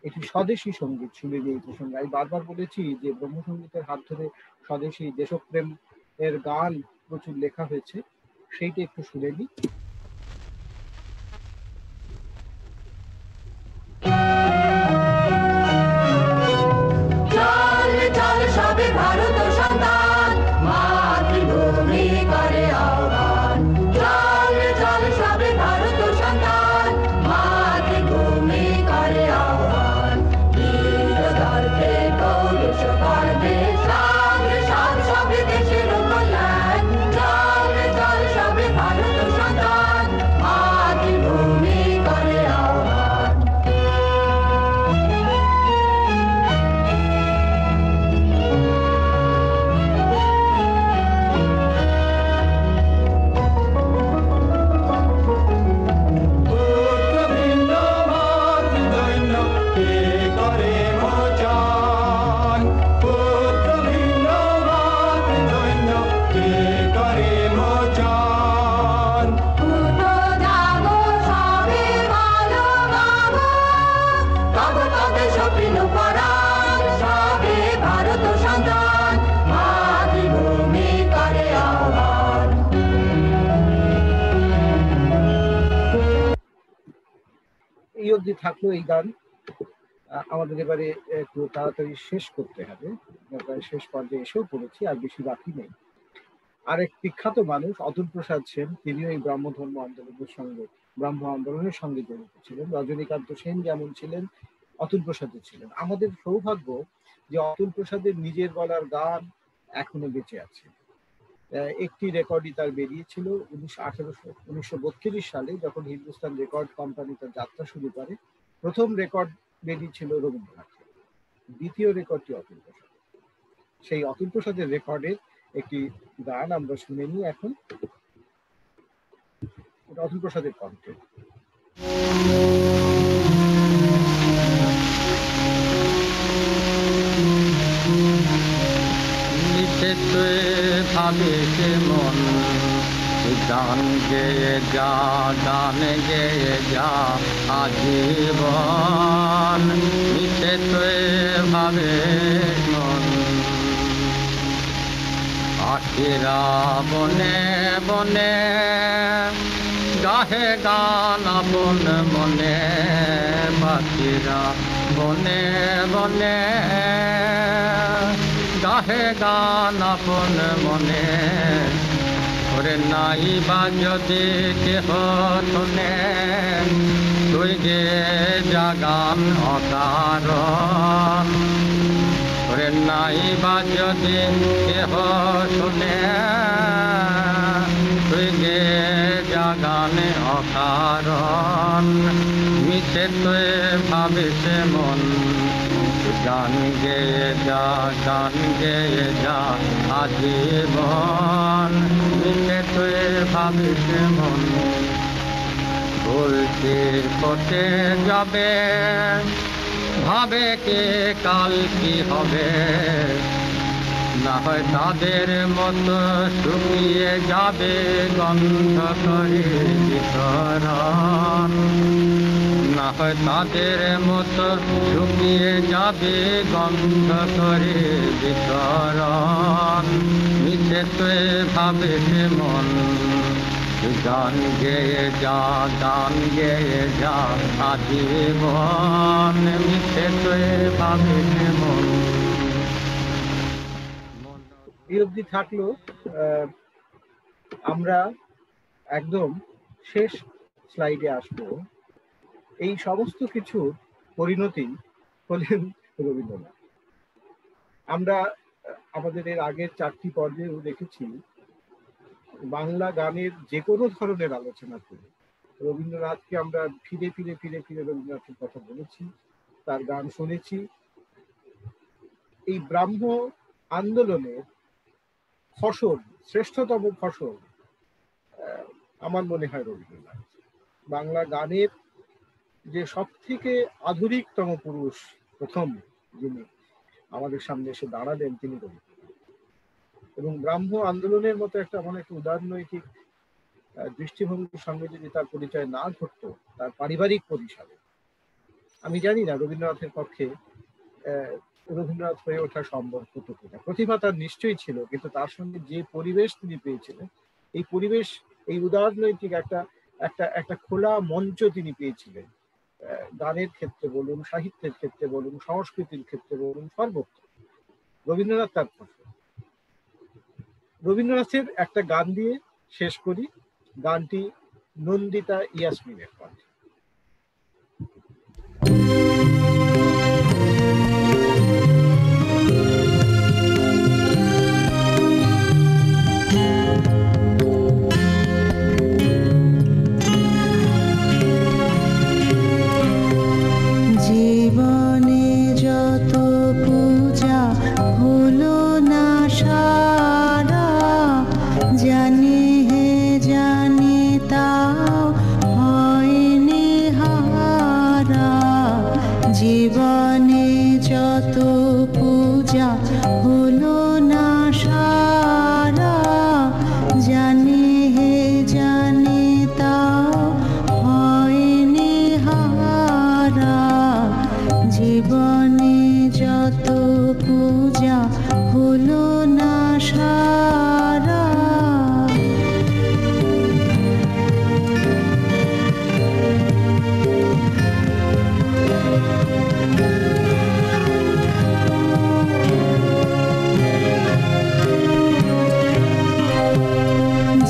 একটি স্বদেশী সঙ্গীত শুনে নিই। এই প্রসঙ্গে আমি বারবার বলেছি যে ব্রহ্মসঙ্গীতের হাত ধরে স্বদেশী দেশপ্রেম এর গান প্রচুর লেখা হয়েছে, সেইটা একটু শুনে নিই। ভারত সন্তান মাতৃভূমি করে আহ্বান, চল চল সবে ভারত সন্তান মাতৃভূমি করে আহ্বান, বীর দর্পে পৌরুষ গর্বে সাগরে সাত সবে দেশের কল্যাণ, চল চল সবে ভারত সন্তান মাতৃভূমি করে আহ্বান। এই অবধি থাকলো এই গান। আমাদের এবারে একটু তাড়াতাড়ি শেষ করতে হবে, প্রায় শেষ পর্যায়ে এসেও পড়েছি, আর বেশি বাকি নেই। আরেক বিখ্যাত মানুষ অতুল প্রসাদ সেন, তিনিও এই ব্রাহ্ম ধর্ম আন্দোলনের সঙ্গে জড়িত ছিলেন। রজনীকান্ত সেন যেমন ছিলেন, অতুল প্রসাদও ছিলেন। আমাদের সৌভাগ্য যে অতুল প্রসাদের নিজের গলার গান এখনো বেঁচে আছে। একটি রেকর্ডই তার বেরিয়েছিল 1932 সালে, যখন হিন্দুস্তান রেকর্ড কোম্পানি তার যাত্রা শুরু করে। প্রথম রেকর্ড বেরিয়েছিল রবীন্দ্রনাথের, দ্বিতীয় রেকর্ডটি অতুল প্রসাদ। সেই অতুল প্রসাদের রেকর্ডের একটি গান আমরা শুনে নিই এখন, অতুল প্রসাদের কণ্ঠে। ভাবে মন গান গেয়ে যা, গান গেয়ে যা আজীবন, মিশে তো ভাবে মন। পাখিরা বনে বনে গাহে গান আপন মনে, পাখিরা বনে বনে গাহে গান আপন মনে। ওরে নাই বা যদি কেহ শুনে, তুই গে জাগান অকারণ। ওরে নাই বা যদি কেহ শুনে, তুই গে জাগান অকারণ। মিশে তুই ভাবিস মন, গান গেয়ে যা, গান গেয়ে যা আজীবন, মিশে তুই ভাবিস মন। বলতে পথে যাবে, ভাবে কে কাল কি হবে, না হয় তাদের মতো শুকিয়ে যাবে গন্ধ করে বিতরণ। না হয় তাদের মতো শুকিয়ে যাবে গন্ধ করে বিতরণ। মিশে তুই ভাবিস মন, গান গেয়ে যা, গান গেয়ে যা আজীবন, মিশে তুই ভাবিস মন। এই অবধি থাকলো। আমরা একদম শেষ স্লাইডে আসবো। এই সমস্ত কিছুর পরিণতি হলেন রবীন্দ্রনাথ। আমরা আমাদের এর আগের 4টি পর্বেও দেখেছি, বাংলা গানের যে কোনো ধরনের আলোচনা করে রবীন্দ্রনাথকে আমরা ফিরে ফিরে ফিরে ফিরে রবীন্দ্রনাথের কথা বলেছি, তার গান শুনেছি। এই ব্রাহ্ম আন্দোলনের ফসল, শ্রেষ্ঠতম ফসল আমার মনে হয় রবীন্দ্রনাথ। বাংলা গানের যে সব থেকে আধুনিকতম পুরুষ, প্রথম যিনি আমাদের সামনে এসে দাঁড়ালেন, তিনি রবীন্দ্রনাথ। এবং ব্রাহ্ম আন্দোলনের মতো একটা অনেক উদারনৈতিক দৃষ্টিভঙ্গির সঙ্গে যদি তার পরিচয় না ঘটতো তার পারিবারিক পরিসরে, আমি জানি না রবীন্দ্রনাথের পক্ষে রবীন্দ্রনাথ হয়ে ওঠা সম্ভব হতো কিনা। প্রতিভা তার নিশ্চয়ই ছিল, কিন্তু তার সঙ্গে যে পরিবেশ তিনি পেয়েছিলেন, এই পরিবেশ, এই উদারনৈতিক একটা একটা একটা খোলা মঞ্চ তিনি পেয়েছিলেন। গানের ক্ষেত্রে বলুন, সাহিত্যের ক্ষেত্রে বলুন, সংস্কৃতির ক্ষেত্রে বলুন, সর্বত্র রবীন্দ্রনাথ তার ফসল। রবীন্দ্রনাথের একটা গান দিয়ে শেষ করি। গানটি নন্দিতা ইয়াসমিনের কণ্ঠে। জীবনে যত পূজা হলো না সারা, জানি হে জানি তাও হয়নি হারা। জীবনে যত পূজা হলো না সারা, জানি হে জানি তাও হয়নি হারা। জীবনে যত পূজা হলো না সারা।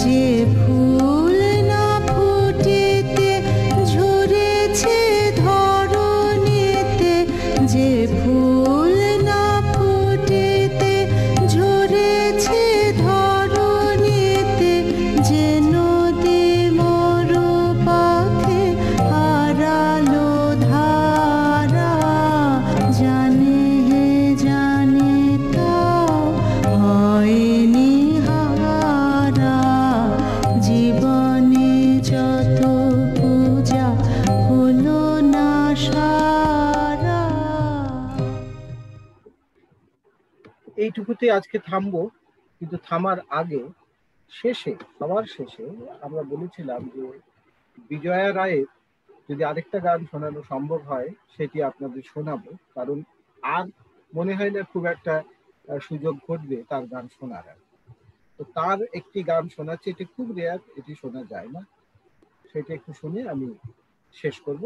যে ফুল না ফুটেতে ঝরেছে ধরণীতে, যে ফুল না ফুটেতে ঝরেছে ধরণীতে, যে নদী মরু পথে হারালো ধারা। জানে হে জানে তাও হয়নি হারা। জীবনে যত পূজা হলো না সারা। এইটুকুতে আজকে থামবো, কিন্তু থামার আগে শেষে, সবার শেষে আমরা বলেছিলাম যে বিজয়া রায়ের যদি আরেকটা গান শোনানো সম্ভব হয় সেটি আপনাদের শোনাবো, কারণ আর মনে হয় না খুব একটা সুযোগ ঘটবে তার গান শোনার। তো তার একটি গান শোনাচ্ছে, এটি খুব রেয়ার, এটি শোনা যায় না, সেটা একটু শুনে আমি শেষ করব।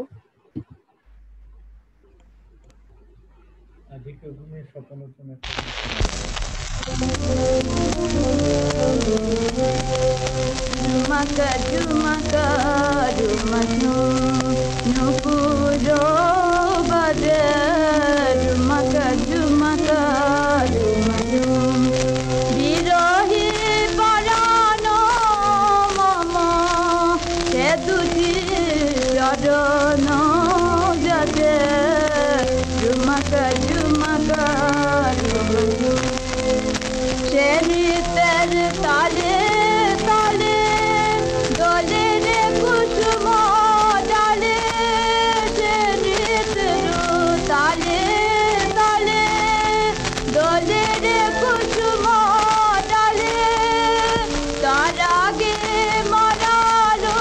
ঝুমকা ঝুমকা ঝুমঝু নুপুরো বাজে ঝুমকা ঝুমকা ঝুমঝু বিরহি পরানো মম সে দুটি চরণ যাতে ঝুমকা ঝুমকা ঝুমঝু সে নৃত্যের তালে তালে দোলে রে কুসুম ডালে সে নৃত্যের তালে তালে দোলে রে কুসুম ডালে তার আগে মারালো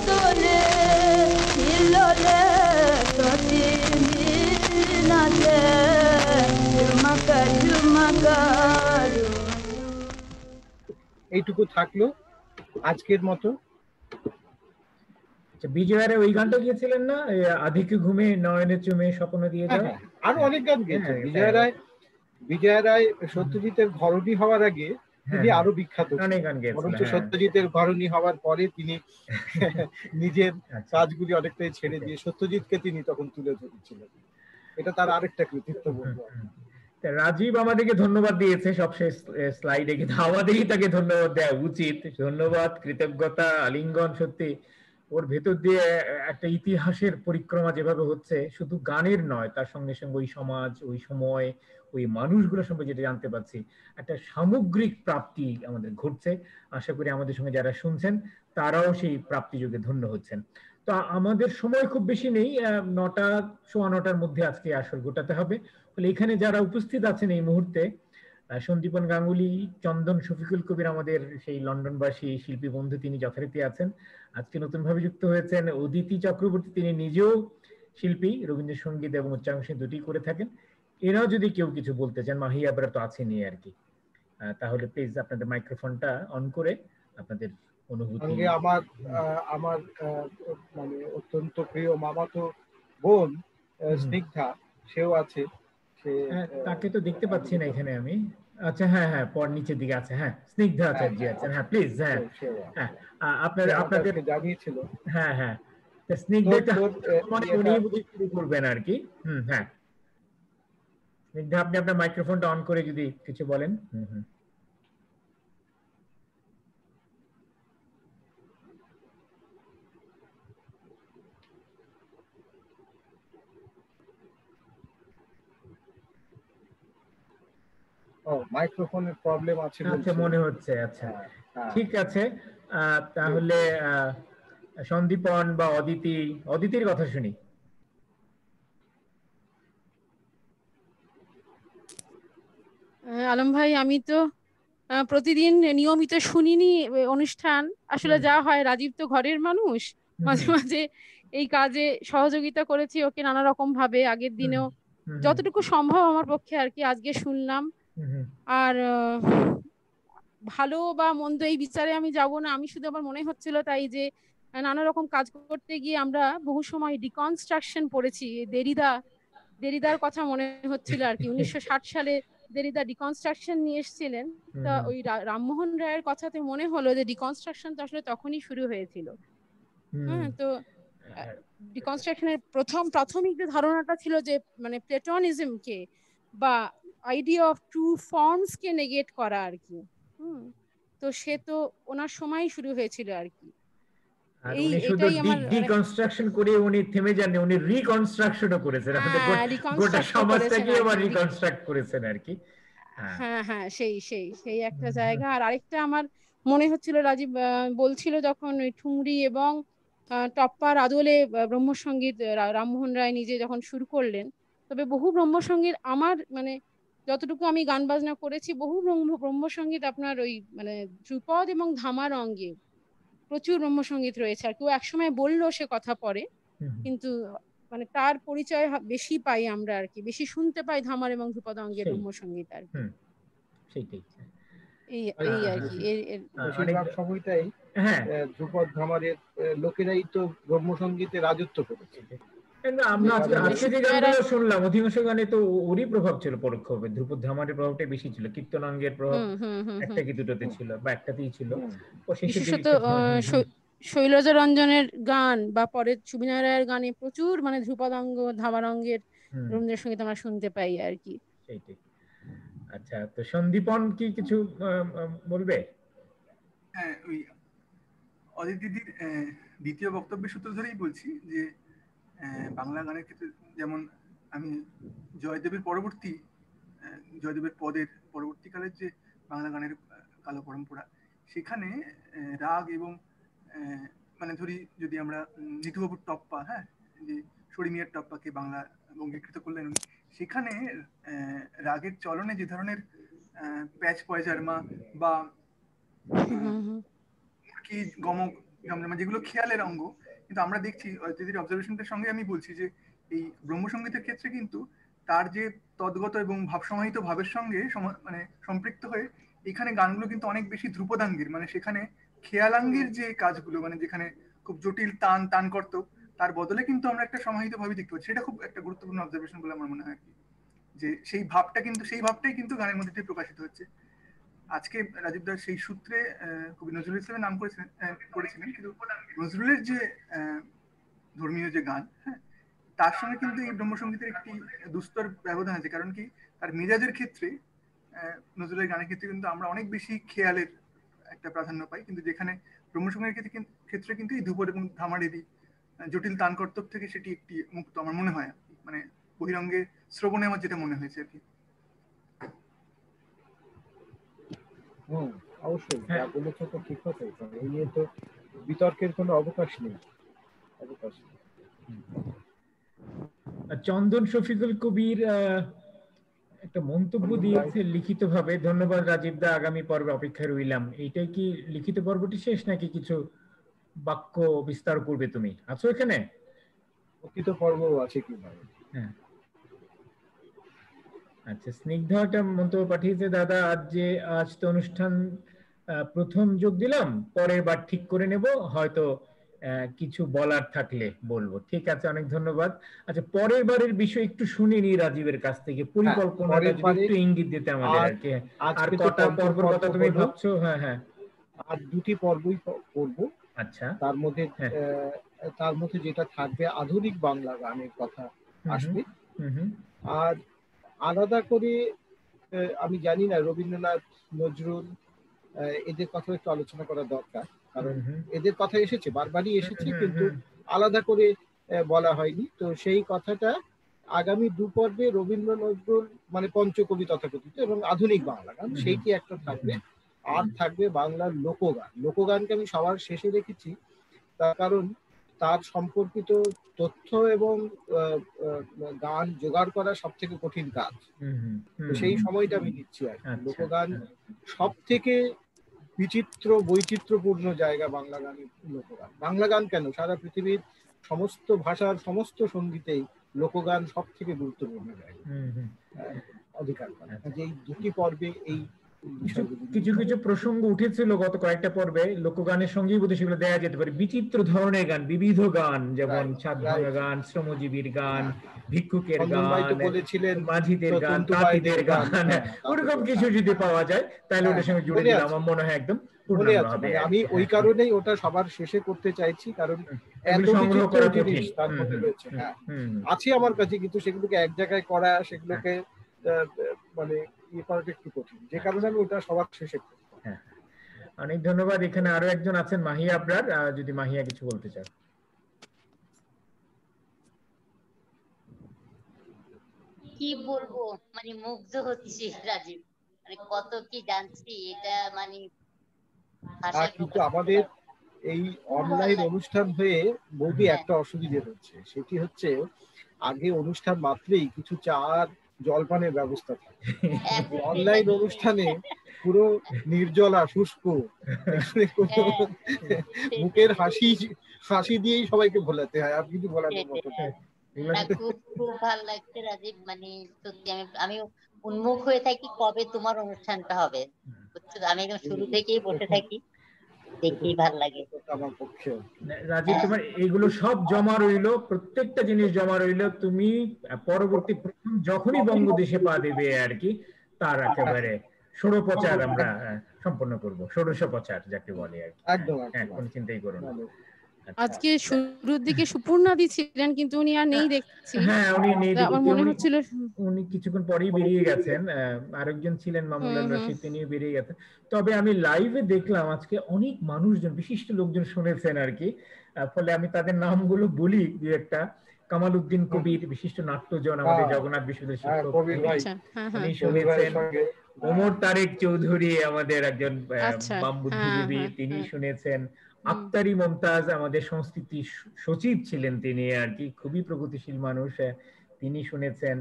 দোলে হিলোলে সতী নাচে ঝুমকা ঝুমকা। এইটুকু থাকলো আজকের মতো। বিজয়ারে ওই গানটা গিয়েছিলেন না, আধিক্য ঘুমে নয়নে চুমে স্বপ্ন দিয়ে যাও? আরো অনেক গান গেয়েছে বিজয়া রায়। সত্যজিতের ঘরণী হওয়ার আগে তিনি আরো বিখ্যাত, বরঞ্চ সত্যজিতের ঘরণী হওয়ার পরে তিনি নিজের কাজগুলি অনেকটাই ছেড়ে দিয়ে সত্যজিৎকে তিনি তখন তুলে ধরেছিলেন। এটা তার আরেকটা কৃতিত্ব বলবো। রাজীব আমাদেরকে ধন্যবাদ দিয়েছে সবশেষ স্লাইডে, কিন্তু আমাদেরই তাকে ধন্যবাদ দেওয়া উচিত। ধন্যবাদ, কৃতজ্ঞতা, আলিঙ্গন। সত্যি ওর ভেতর দিয়ে একটা ইতিহাসের পরিক্রমা যেভাবে হচ্ছে, শুধু গানের নয়, তার সঙ্গে সঙ্গে ওই সমাজ, ওই সময়, ওই মানুষগুলোর সঙ্গে যেটা জানতে পারছি, একটা সামগ্রিক প্রাপ্তি আমাদের ঘটছে। আশা করি আমাদের সঙ্গে যারা শুনছেন তারাও সেই প্রাপ্তি যোগে ধন্য হচ্ছেন। তো আমাদের সময় খুব বেশি নেই, 9টা, 9:15 মধ্যে আজকে আসর গোটাতে হবে। এখানে যারা উপস্থিত আছেন এই মুহূর্তে, সন্দীপন গাঙ্গুলি, চন্দন শফিকুল কবির, আমাদের সেই লন্ডনবাসী শিল্পী বন্ধু, তিনি যথারীতি আছেন। আজকে নতুন ভাবে যুক্ত হয়েছেন অদিতি চক্রবর্তী, তিনি নিজেও শিল্পী, রবীন্দ্রসঙ্গীত এবং উচ্চাঙ্গসঙ্গীত দুটি করে থাকেন। এরাও যদি কেউ কিছু বলতে চান, মাহিয়াবরা তো আছেনই আর কি, তাহলে প্লিজ আপনাদের মাইক্রোফোনটা অন করে আপনাদের অনুভূতি। আমার আমার মানে অত্যন্ত প্রিয় মামাতো বোন স্নিগ্ধা, সেও আছে। তাকে তো দেখতে পাচ্ছি না এখানে আমি। আচ্ছা, হ্যাঁ হ্যাঁ, পর নিচের দিকে আছে, হ্যাঁ, স্নিগ্ধা আচার্য আছেন। হ্যাঁ প্লিজ, হ্যাঁ হ্যাঁ, আপনাদের জানিয়েছিল। হ্যাঁ হ্যাঁ, স্নিগ্ধা উনি শুরু করবেন আর কি। হ্যাঁ স্নিগ্ধা, আপনি আপনার মাইক্রোফোনটা অন করে যদি কিছু বলেন। মাইক্রোফোনের প্রবলেম আছে আচ্ছা, মনে হচ্ছে। আচ্ছা, ঠিক আছে, তাহলে সন্দীপন বা অদিতির কথা শুনি। আলম ভাই, আমি তো প্রতিদিন নিয়মিত শুনিনি অনুষ্ঠান। আসলে যা হয়, রাজীব তো ঘরের মানুষ, মাঝে মাঝে এই কাজে সহযোগিতা করেছি ওকে নানা রকম ভাবে আগের দিনেও, যতটুকু সম্ভব আমার পক্ষে আর কি। আজকে শুনলাম, আর ভালো বা মন্দ এই বিচারে আমি যাব না। আমি শুধু আমার মনে হচ্ছিল তাই যে নানা রকম কাজ করতে গিয়ে আমরা বহু সময় ডিকনস্ট্রাকশন পড়েছি। দেরিদার কথা মনে হচ্ছিল আর কি। 1960 সালে দেরিদা ডিকনস্ট্রাকশন নিয়ে এসেছিলেন। তা ওই রামমোহন রায়ের কথাতে মনে হলো যে ডিকনস্ট্রাকশন তো আসলে তখনই শুরু হয়েছিল। তো ডিকনস্ট্রাকশনের প্রাথমিক যে ধারণাটা ছিল যে মানে প্লেটোনিজমকে বা আইডিয়া অফ ট্রু ফর্মস কে নেগেট করা আর কি। তো সে তো ওনার সময়ই শুরু হয়েছিল আর কি। এটাই আমার ডিকনস্ট্রাকশন করে উনি থেমে যাননি, উনি রিকনস্ট্রাকশনও করেছেন, আমাদের গোটা সমাজটাকে আবার রিকনস্ট্রাক্ট করেছেন আর কি। হ্যাঁ হ্যাঁ, সেই একটা জায়গা। আর আরেকটা আমার মনে হচ্ছিল, রাজীব বলছিল যখন ওই ঠুংরি এবং টপ্পার আদলে ব্রহ্মসঙ্গীত রামমোহন রায় নিজে যখন শুরু করলেন, তবে বহু ব্রহ্মসঙ্গীত আমার মানে যতটুকু আমি গান বাজনা করেছি, বহু ব্রহ্মসঙ্গীত আপনার ওই মানে ধ্রুপদ এবং ধামার অঙ্গে প্রচুর ব্রহ্মসঙ্গীত রয়েছে। আর কেউ একসময় বললো সে কথা পরে, কিন্তু মানে তার পরিচয় বেশি পাই আমরা আর কি, বেশি শুনতে পাই ধামার এবং ধ্রুপদ অঙ্গের ব্রহ্মসঙ্গীত আর কি। সেইটাই এই আর কি বেশিরভাগ সময়টাই ধ্রুপদ ধামারের লোকেরাই তো ব্রহ্মসঙ্গীতে রাজত্ব করেছে। আমরা আজকে যে গানগুলো শুনলাম অধিকাংশ গানে তো ওরই প্রভাব ছিল পরোক্ষভাবে, ধ্রুপদ ধামারের প্রভাবটাই বেশি ছিল, কীর্তনাঙ্গের প্রভাব একটা কি দুটোতে ছিল বা একটাতেই ছিল। বিশেষত শৈলজা রঞ্জনের গান বা পরে সুবিনয় রায়ের গানে প্রচুর মানে ধ্রুপদাঙ্গ ধামারঙ্গের রবীন্দ্রসঙ্গীত আমরা শুনতে পাই আর কি। সেইটাই। আচ্ছা, তো সন্দীপন কি কিছু বলবে? হ্যাঁ, ওই অদিত দিদির দ্বিতীয় বক্তব্যের সূত্র ধরেই বলছি যে বাংলা গানের ক্ষেত্রে যেমন আমি জয়দেবের পদের পরবর্তীকালের যে বাংলা গানের কালো পরম্পরা, সেখানে রাগ এবং মানে ধরি যদি আমরা নিতুবাবুর টপ্পা, হ্যাঁ, যে শরীমিয়ার টপ্পাকে বাংলা অঙ্গীকৃত করলেন উনি, সেখানে রাগের চলনে যে ধরনের প্যাচ পয়জারমা বা মুরকি গমক জমজমা যেগুলো খেয়ালের অঙ্গ, কিন্তু আমরা দেখছি দিদির অবজারভেশনটার সঙ্গে আমি বলছি যে এই ব্রহ্মসঙ্গীতের ক্ষেত্রে কিন্তু তার যে তদ্গত এবং ভাবসমাহিত ভাবের সঙ্গে মানে সম্পৃক্ত হয়ে এখানে গানগুলো কিন্তু অনেক বেশি ধ্রুপদাঙ্গের, মানে সেখানে খেয়ালাঙ্গের যে কাজগুলো, মানে যেখানে খুব জটিল টান কর্তব্য, তার বদলে কিন্তু আমরা একটা সমাহিত ভাবে দেখতে পাচ্ছি। সেটা খুব একটা গুরুত্বপূর্ণ অবজারভেশন বলে আমার মনে হয় যে সেই ভাবটাই কিন্তু গানের মধ্যে প্রকাশিত হচ্ছে। আজকে রাজীব দাস সেই সূত্রে কবি নজরুল ইসলামের নাম করেছিলেন, কিন্তু নজরুলের যে ধর্মীয় যে গান, হ্যাঁ, তার সঙ্গে কিন্তু এই ব্রহ্মসঙ্গীতের একটি দুস্তর ব্যবধান আছে। কারণ কি, তার মেজাজের ক্ষেত্রে নজরুলের গানের ক্ষেত্রে কিন্তু আমরা অনেক বেশি খেয়ালের একটা প্রাধান্য পাই, কিন্তু যেখানে ব্রহ্মসঙ্গীতের ক্ষেত্রে কিন্তু এই ধ্রুপদ এবং ধামারেরই জটিল তান কর্তব্য থেকে সেটি একটি মুক্ত আমার মনে হয়, মানে বহিরঙ্গে শ্রবণে আমার যেটা মনে হয়েছে আর কি। অবশ্যই যা বলেছো তো ঠিক কথা, এই নিয়ে তো বিতর্কের কোনো অবকাশ নেই। চন্দন শফিকুল কবির একটা মন্তব্য দিয়েছে লিখিত ভাবে। ধন্যবাদ রাজীব দা, আগামী পর্বে অপেক্ষায় রইলাম। এইটাই কি লিখিত পর্বটি শেষ নাকি কিছু বাক্য বিস্তার করবে? তুমি আছো এখানে? লিখিত পর্ব আছে কি ভাই? হ্যাঁ, আচ্ছা, স্নিগ্ধ একটা মন্তব্য পাঠিয়েছে। দাদা আজ তো অনুষ্ঠান প্রথম যোগ দিলাম, পরের বার ঠিক করে নেব, হয়তো কিছু বলার থাকলে বলবো। ঠিক আছে, অনেক ধন্যবাদ। আচ্ছা, পরের বারের বিষয় একটু শুনিনি রাজীবের কাছ থেকে, পরিকল্পনাটা যদি একটু ইঙ্গিত দিতে আমাদের আর কি। আর কটা পর্বের কথা তুমি ভাবছো? হ্যাঁ, আর দুটি পর্বই করব। আচ্ছা, তার মধ্যে যেটা থাকবে আধুনিক বাংলা গানের কথা আসবে। আর আলাদা করে আমি জানি না, রবীন্দ্রনাথ, নজরুল এদের কথা একটু আলোচনা করা দরকার, কারণ এদের কথা এসেছে, বারবারই এসেছে, কিন্তু আলাদা করে বলা হয়নি। তো সেই কথাটা আগামী দু পর্বে রবীন্দ্র নজরুল মানে পঞ্চকবি তথাকথিত এবং আধুনিক বাংলা গান, সেইটি একটা থাকবে। আর থাকবে বাংলার লোকগানকে আমি সবার শেষে রেখেছি, তার কারণ তার সম্পর্কিত তথ্য এবং গান জোগাড় করা সব থেকে কঠিন কাজ। সেই সময়টা আমি দিচ্ছি আর লোকগান সব থেকে বিচিত্র বৈচিত্র্যপূর্ণ জায়গা বাংলা গানের। বাংলা গান কেন, সারা পৃথিবীর সমস্ত ভাষার সমস্ত সঙ্গীতেই লোকগান সব থেকে গুরুত্বপূর্ণ জায়গা অধিকার করে। এই দুটি পর্বে এই কিছু প্রসঙ্গ উঠেছিল গত কয়েকটা পর্বে, লোকগানের সঙ্গেই বোধহয় সেগুলো দেওয়া যেতে পারে। বিচিত্র ধরনের গান, বিবিধ গান, যেমন ছাদভাঙা গান, শ্রমজীবীর গান, ভিক্ষুকের গান, মাঝিদের গান, তাঁতিদের গান, ওরকম কিছু যদি পাওয়া যায় তাহলে ওটার সঙ্গে জুড়ে দিলে আমার মনে হয় একদম আমি ওই কারণেই ওটা সবার শেষে করতে চাইছি, কারণ সংগ্রহ করা কঠিন তার মধ্যে রয়েছে। আছে আমার কাছে, কিন্তু সেগুলোকে এক জায়গায় করা, সেগুলোকে মানে ইয়ে করাটা একটু কঠিন, যে কারণে আমি ওটা সবার শেষে করি। অনেক ধন্যবাদ। এখানে আরো একজন আছেন, মাহিয়া আবরার, যদি মাহিয়া কিছু বলতে চান। কি বলবো, মানে মুগ্ধ হচ্ছি রাজীব, মানে কত কি জানছি, এটা মানে কিন্তু আমাদের এই অনলাইন অনুষ্ঠান হয়ে বৌদি একটা অসুবিধা হচ্ছে, সেটি হচ্ছে আগে অনুষ্ঠান মাত্রেই কিছু চার জলপানের ব্যবস্থা থাকে। অনলাইন অনুষ্ঠানে পুরো নির্জলা, শুষ্ক, মুখের হাসি দিয়েই সবাইকে ভোলাতে হয়, আর কিছু বলার মতো। খুব খুব ভালো লাগছে রাজীব, মানে সত্যি আমি উন্মুখ হয়ে থাকি কবে তোমার অনুষ্ঠানটা হবে। আমি একদম শুরু থেকেই বসে থাকি, দেখেই ভালো লাগে আমার পক্ষে। রাজীব, তোমার এগুলো সব জমা রইলো, প্রত্যেকটা জিনিস জমা রইলো। তুমি পরবর্তী প্রথম যখনই বঙ্গদেশে পা দেবে আর কি, তার একেবারে ষোড়শোপচার আমরা সম্পন্ন করব, ষোড়শোপচার যাকে বলে আর কি। একদম, কোনো চিন্তাই করো না। আজকে শুরুর দিকে সুপর্ণাদি ছিলেন, কিন্তু উনি আর নেই দেখছি। হ্যাঁ, উনি নেই, আমার মনে হচ্ছিল উনি কিছুক্ষণ পরেই বেরিয়ে গেছেন। আরেকজন ছিলেন মামুনুল রশিদ, তিনিও বেরিয়ে গেছেন। তবে আমি লাইভে দেখলাম আজকে অনেক মানুষজন, বিশিষ্ট লোকজন শুনেছেন আর কি। ফলে আমি তাদের নামগুলো বলি দু একটা। কামাল উদ্দিন কবির, বিশিষ্ট নাট্যজন, আমাদের জগন্নাথ বিশ্ববিদ্যালয়ের শিক্ষক, উনি শুনেছেন। ওমর তারেক চৌধুরী, আমাদের একজন বাম বুদ্ধিজীবী, তিনি শুনেছেন। আক্তারি মমতাজ, আমাদের সংস্কৃতি সচিব ছিলেন তিনি আর কি, খুবই প্রগতিশীল মানুষ, তিনি শুনেছেন।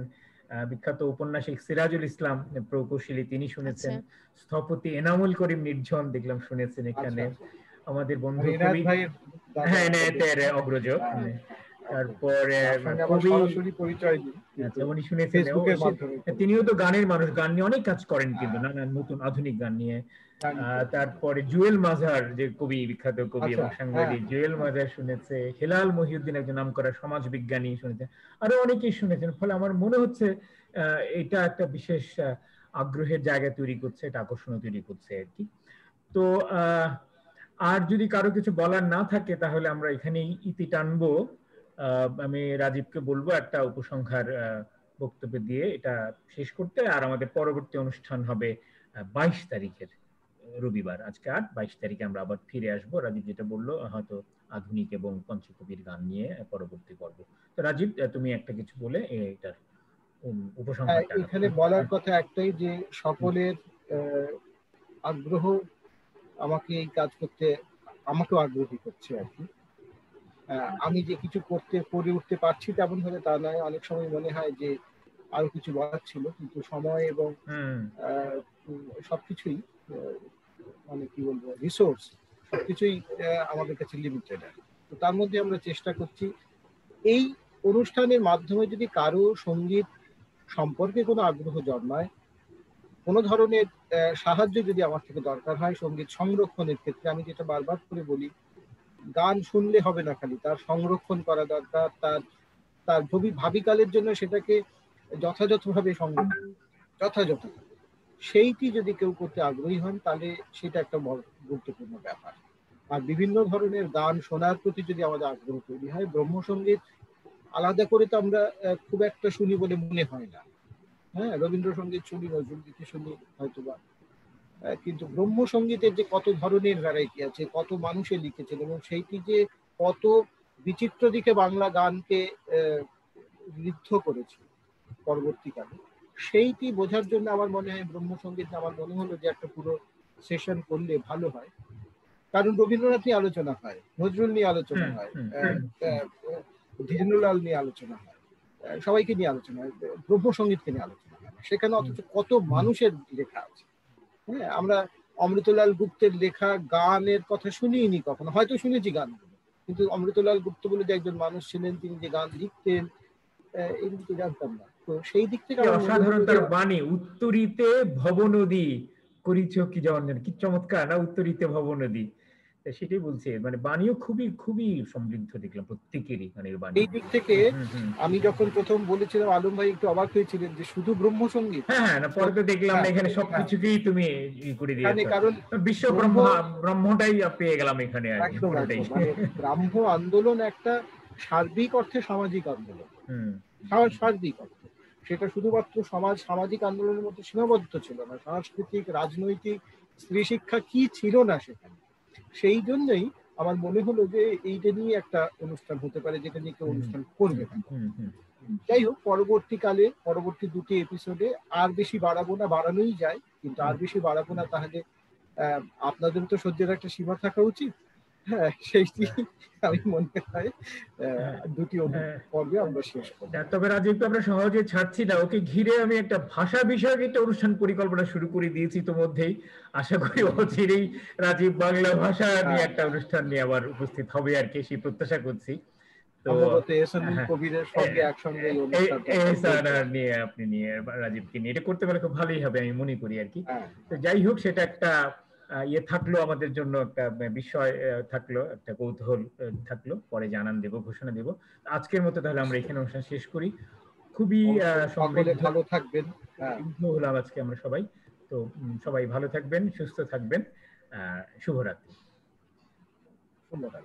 বিখ্যাত ঔপন্যাসিক সিরাজুল ইসলাম প্রকৌশলী, তিনি শুনেছেন। স্থপতি এনামুল করিম নির্ঝন দেখলাম শুনেছেন এখানে। আমাদের বন্ধু কবি, হ্যাঁ, এনায়েতের অগ্রজ। তারপরে কবি, উনি শুনেছেন, তিনিও তো গানের মানুষ, গান নিয়ে অনেক কাজ করেন কিন্তু, নানান নতুন আধুনিক গান নিয়ে। তারপরে জুয়েল মাজার, যে কবি, বিখ্যাত কবি এবং সাংবাদিক, জুয়েল মাজার শুনেছে। হেলাল মহিউদ্দিন, একজন নামকরা সমাজ বিজ্ঞানী, শুনেছেন। আরো অনেকেই শুনেছেন। ফলে আমার মনে হচ্ছে এটা একটা বিশেষ আগ্রহের জায়গা তৈরি করছে, এটা আকর্ষণ তৈরি করছে আর কি। তো আর যদি কারো কিছু বলার না থাকে তাহলে আমরা এখানেই ইতি টানবো। আমি রাজীবকে বলবো একটা উপসংহার বক্তব্য দিয়ে এটা শেষ করতে। আর আমাদের পরবর্তী অনুষ্ঠান হবে 22 তারিখের রবিবার। আজকে 22 তারিখে আমরা আবার ফিরে আসবো। রাজীব যেটা বললো, হয়তো আধুনিক এবং পঞ্চকবির গান নিয়ে পরবর্তী পর্ব। তো রাজীব, তুমি একটা কিছু বলে এটার উপসংহারটা। এখানে বলার কথা একটাই, যে সকলের আগ্রহ আমাকে এই কাজ করতে, আমাকেও আগ্রহী করছে আর কি। আমি যে কিছু করে উঠতে পারছি তেমন হলে তা নয়। অনেক সময় মনে হয় যে আরো কিছু বলার ছিল, কিন্তু সময় এবং সবকিছুই, মানে কি বলবো, রিসোর্স সবকিছুই আমাদের কাছে লিমিটেড। তো তার মধ্যে আমরা চেষ্টা করছি এই অনুষ্ঠানের মাধ্যমে যদি কারো সঙ্গীত সম্পর্কে কোনো আগ্রহ জন্মায়, কোনো ধরনের সাহায্য যদি আমার থেকে দরকার হয় সঙ্গীত সংরক্ষণের ক্ষেত্রে, আমি যেটা বারবার করে বলি, গান শুনলে হবে না, খালি তার সংরক্ষণ করা দরকার। তার ভাবিকালের জন্য সেটাকে যথাযথভাবে যথাযথ সেইটি যদি কেউ করতে আগ্রহী হন, তাহলে সেটা একটা বড় গুরুত্বপূর্ণ ব্যাপার। আর বিভিন্ন ধরনের গান শোনার প্রতি যদি আমাদের আগ্রহ তৈরি হয়, ব্রহ্মসঙ্গীত আলাদা করে তো আমরা খুব একটা শুনি বলে মনে হয় না। হ্যাঁ, রবীন্দ্রসঙ্গীত শুনি, নজরুল গীতি শুনি হয়তোবা, কিন্তু ব্রহ্মসঙ্গীতের যে কত ধরনের ভ্যারাইটি আছে, কত মানুষে লিখেছেন, এবং সেইটি যে কত বিচিত্র দিকে বাংলা গানকে ঋদ্ধ করেছে পরবর্তীকালে, সেইটি বোঝার জন্য আমার মনে হয় ব্রহ্মসঙ্গীত, আমার মনে হলো যে একটা পুরো সেশন করলে ভালো হয়। কারণ রবীন্দ্রনাথ নিয়ে আলোচনা হয়, নজরুল নিয়ে আলোচনা হয়, ধীরেন্দ্রলাল নিয়ে আলোচনা হয়, সবাইকে নিয়ে আলোচনা হয়, ব্রহ্মসঙ্গীতকে নিয়ে আলোচনা হয়। সেখানে অথচ কত মানুষের লেখা আছে। হ্যাঁ, আমরা অমৃতলাল গুপ্তের লেখা গানের কথা শুনিনি কখনো, হয়তো শুনেছি গানগুলো, কিন্তু অমৃতলাল গুপ্ত বলে যে একজন মানুষ ছিলেন, তিনি যে গান লিখতেন এগুলো তো জানতাম না। তো সেই দিক থেকে অসাধারণ তার বাণী। উত্তরিতে ভবনদী করিছ কি জন্মের, কি চমৎকার না, উত্তরিতে ভবনদী। সেটাই বলছে, মানে বাণীও খুবই খুবই সমৃদ্ধ দেখলাম প্রত্যেকেরই গানের বাণী। এই দিক থেকে আমি যখন প্রথম বলেছিলাম, আলম ভাই একটু অবাক হয়েছিলেন যে শুধু ব্রহ্মসঙ্গীত। হ্যাঁ, না পরে তো দেখলাম এখানে সবকিছুকেই তুমি করে দিয়েছো, কারণ বিশ্ব ব্রহ্মটাই পেয়ে গেলাম এখানে। ব্রাহ্ম আন্দোলন একটা সার্বিক অর্থে সামাজিক আন্দোলন, সার্বিক অর্থে। সেটা শুধুমাত্র সামাজিক আন্দোলনের মধ্যে সীমাবদ্ধ ছিল না, সাংস্কৃতিক, রাজনৈতিক, স্ত্রী শিক্ষা কি ছিল না সেখানে। সেই জন্যই আমার মনে হলো যে এইটা নিয়ে একটা অনুষ্ঠান হতে পারে, যেটা নিয়ে কেউ অনুষ্ঠান করবে। যাই হোক, পরবর্তী দুটি এপিসোডে আর বেশি বাড়াবো না, বাড়ানোই যায়, কিন্তু আর বেশি বাড়াবো না, তাহলে আপনাদের তো সহ্যের একটা সীমা থাকা উচিত। হ্যাঁ সেইটি আমি মনে হয় দুটি পর্বে আমরা শেষ করব। তবে রাজীবকে আমরা সহজে ছাড়ছি না, ওকে ঘিরে আমি একটা ভাষা বিষয়ক একটা অনুষ্ঠান পরিকল্পনা শুরু করে দিয়েছি ইতোমধ্যেই। আশা করি অচিরেই রাজীব বাংলা ভাষা নিয়ে একটা অনুষ্ঠান নিয়ে আবার উপস্থিত হবে আর কি, সেই প্রত্যাশা করছি। তো কবিরের সঙ্গে একসঙ্গে নিয়ে আপনি নিয়ে রাজীবকে নিয়ে এটা করতে পারলে খুব ভালোই হবে আমি মনে করি আর কি। তো যাই হোক, সেটা একটা ইয়ে থাকলো আমাদের জন্য, একটা বিষয় থাকলো, একটা কৌতূহল থাকলো, পরে জানান দেব, ঘোষণা দেব। আজকের মতো তাহলে আমরা এখানে অনুষ্ঠান শেষ করি। খুবই ভালো থাকবেন হলাম আজকে আমরা সবাই। তো সবাই ভালো থাকবেন, সুস্থ থাকবেন। শুভরাত্রি। ধন্যবাদ।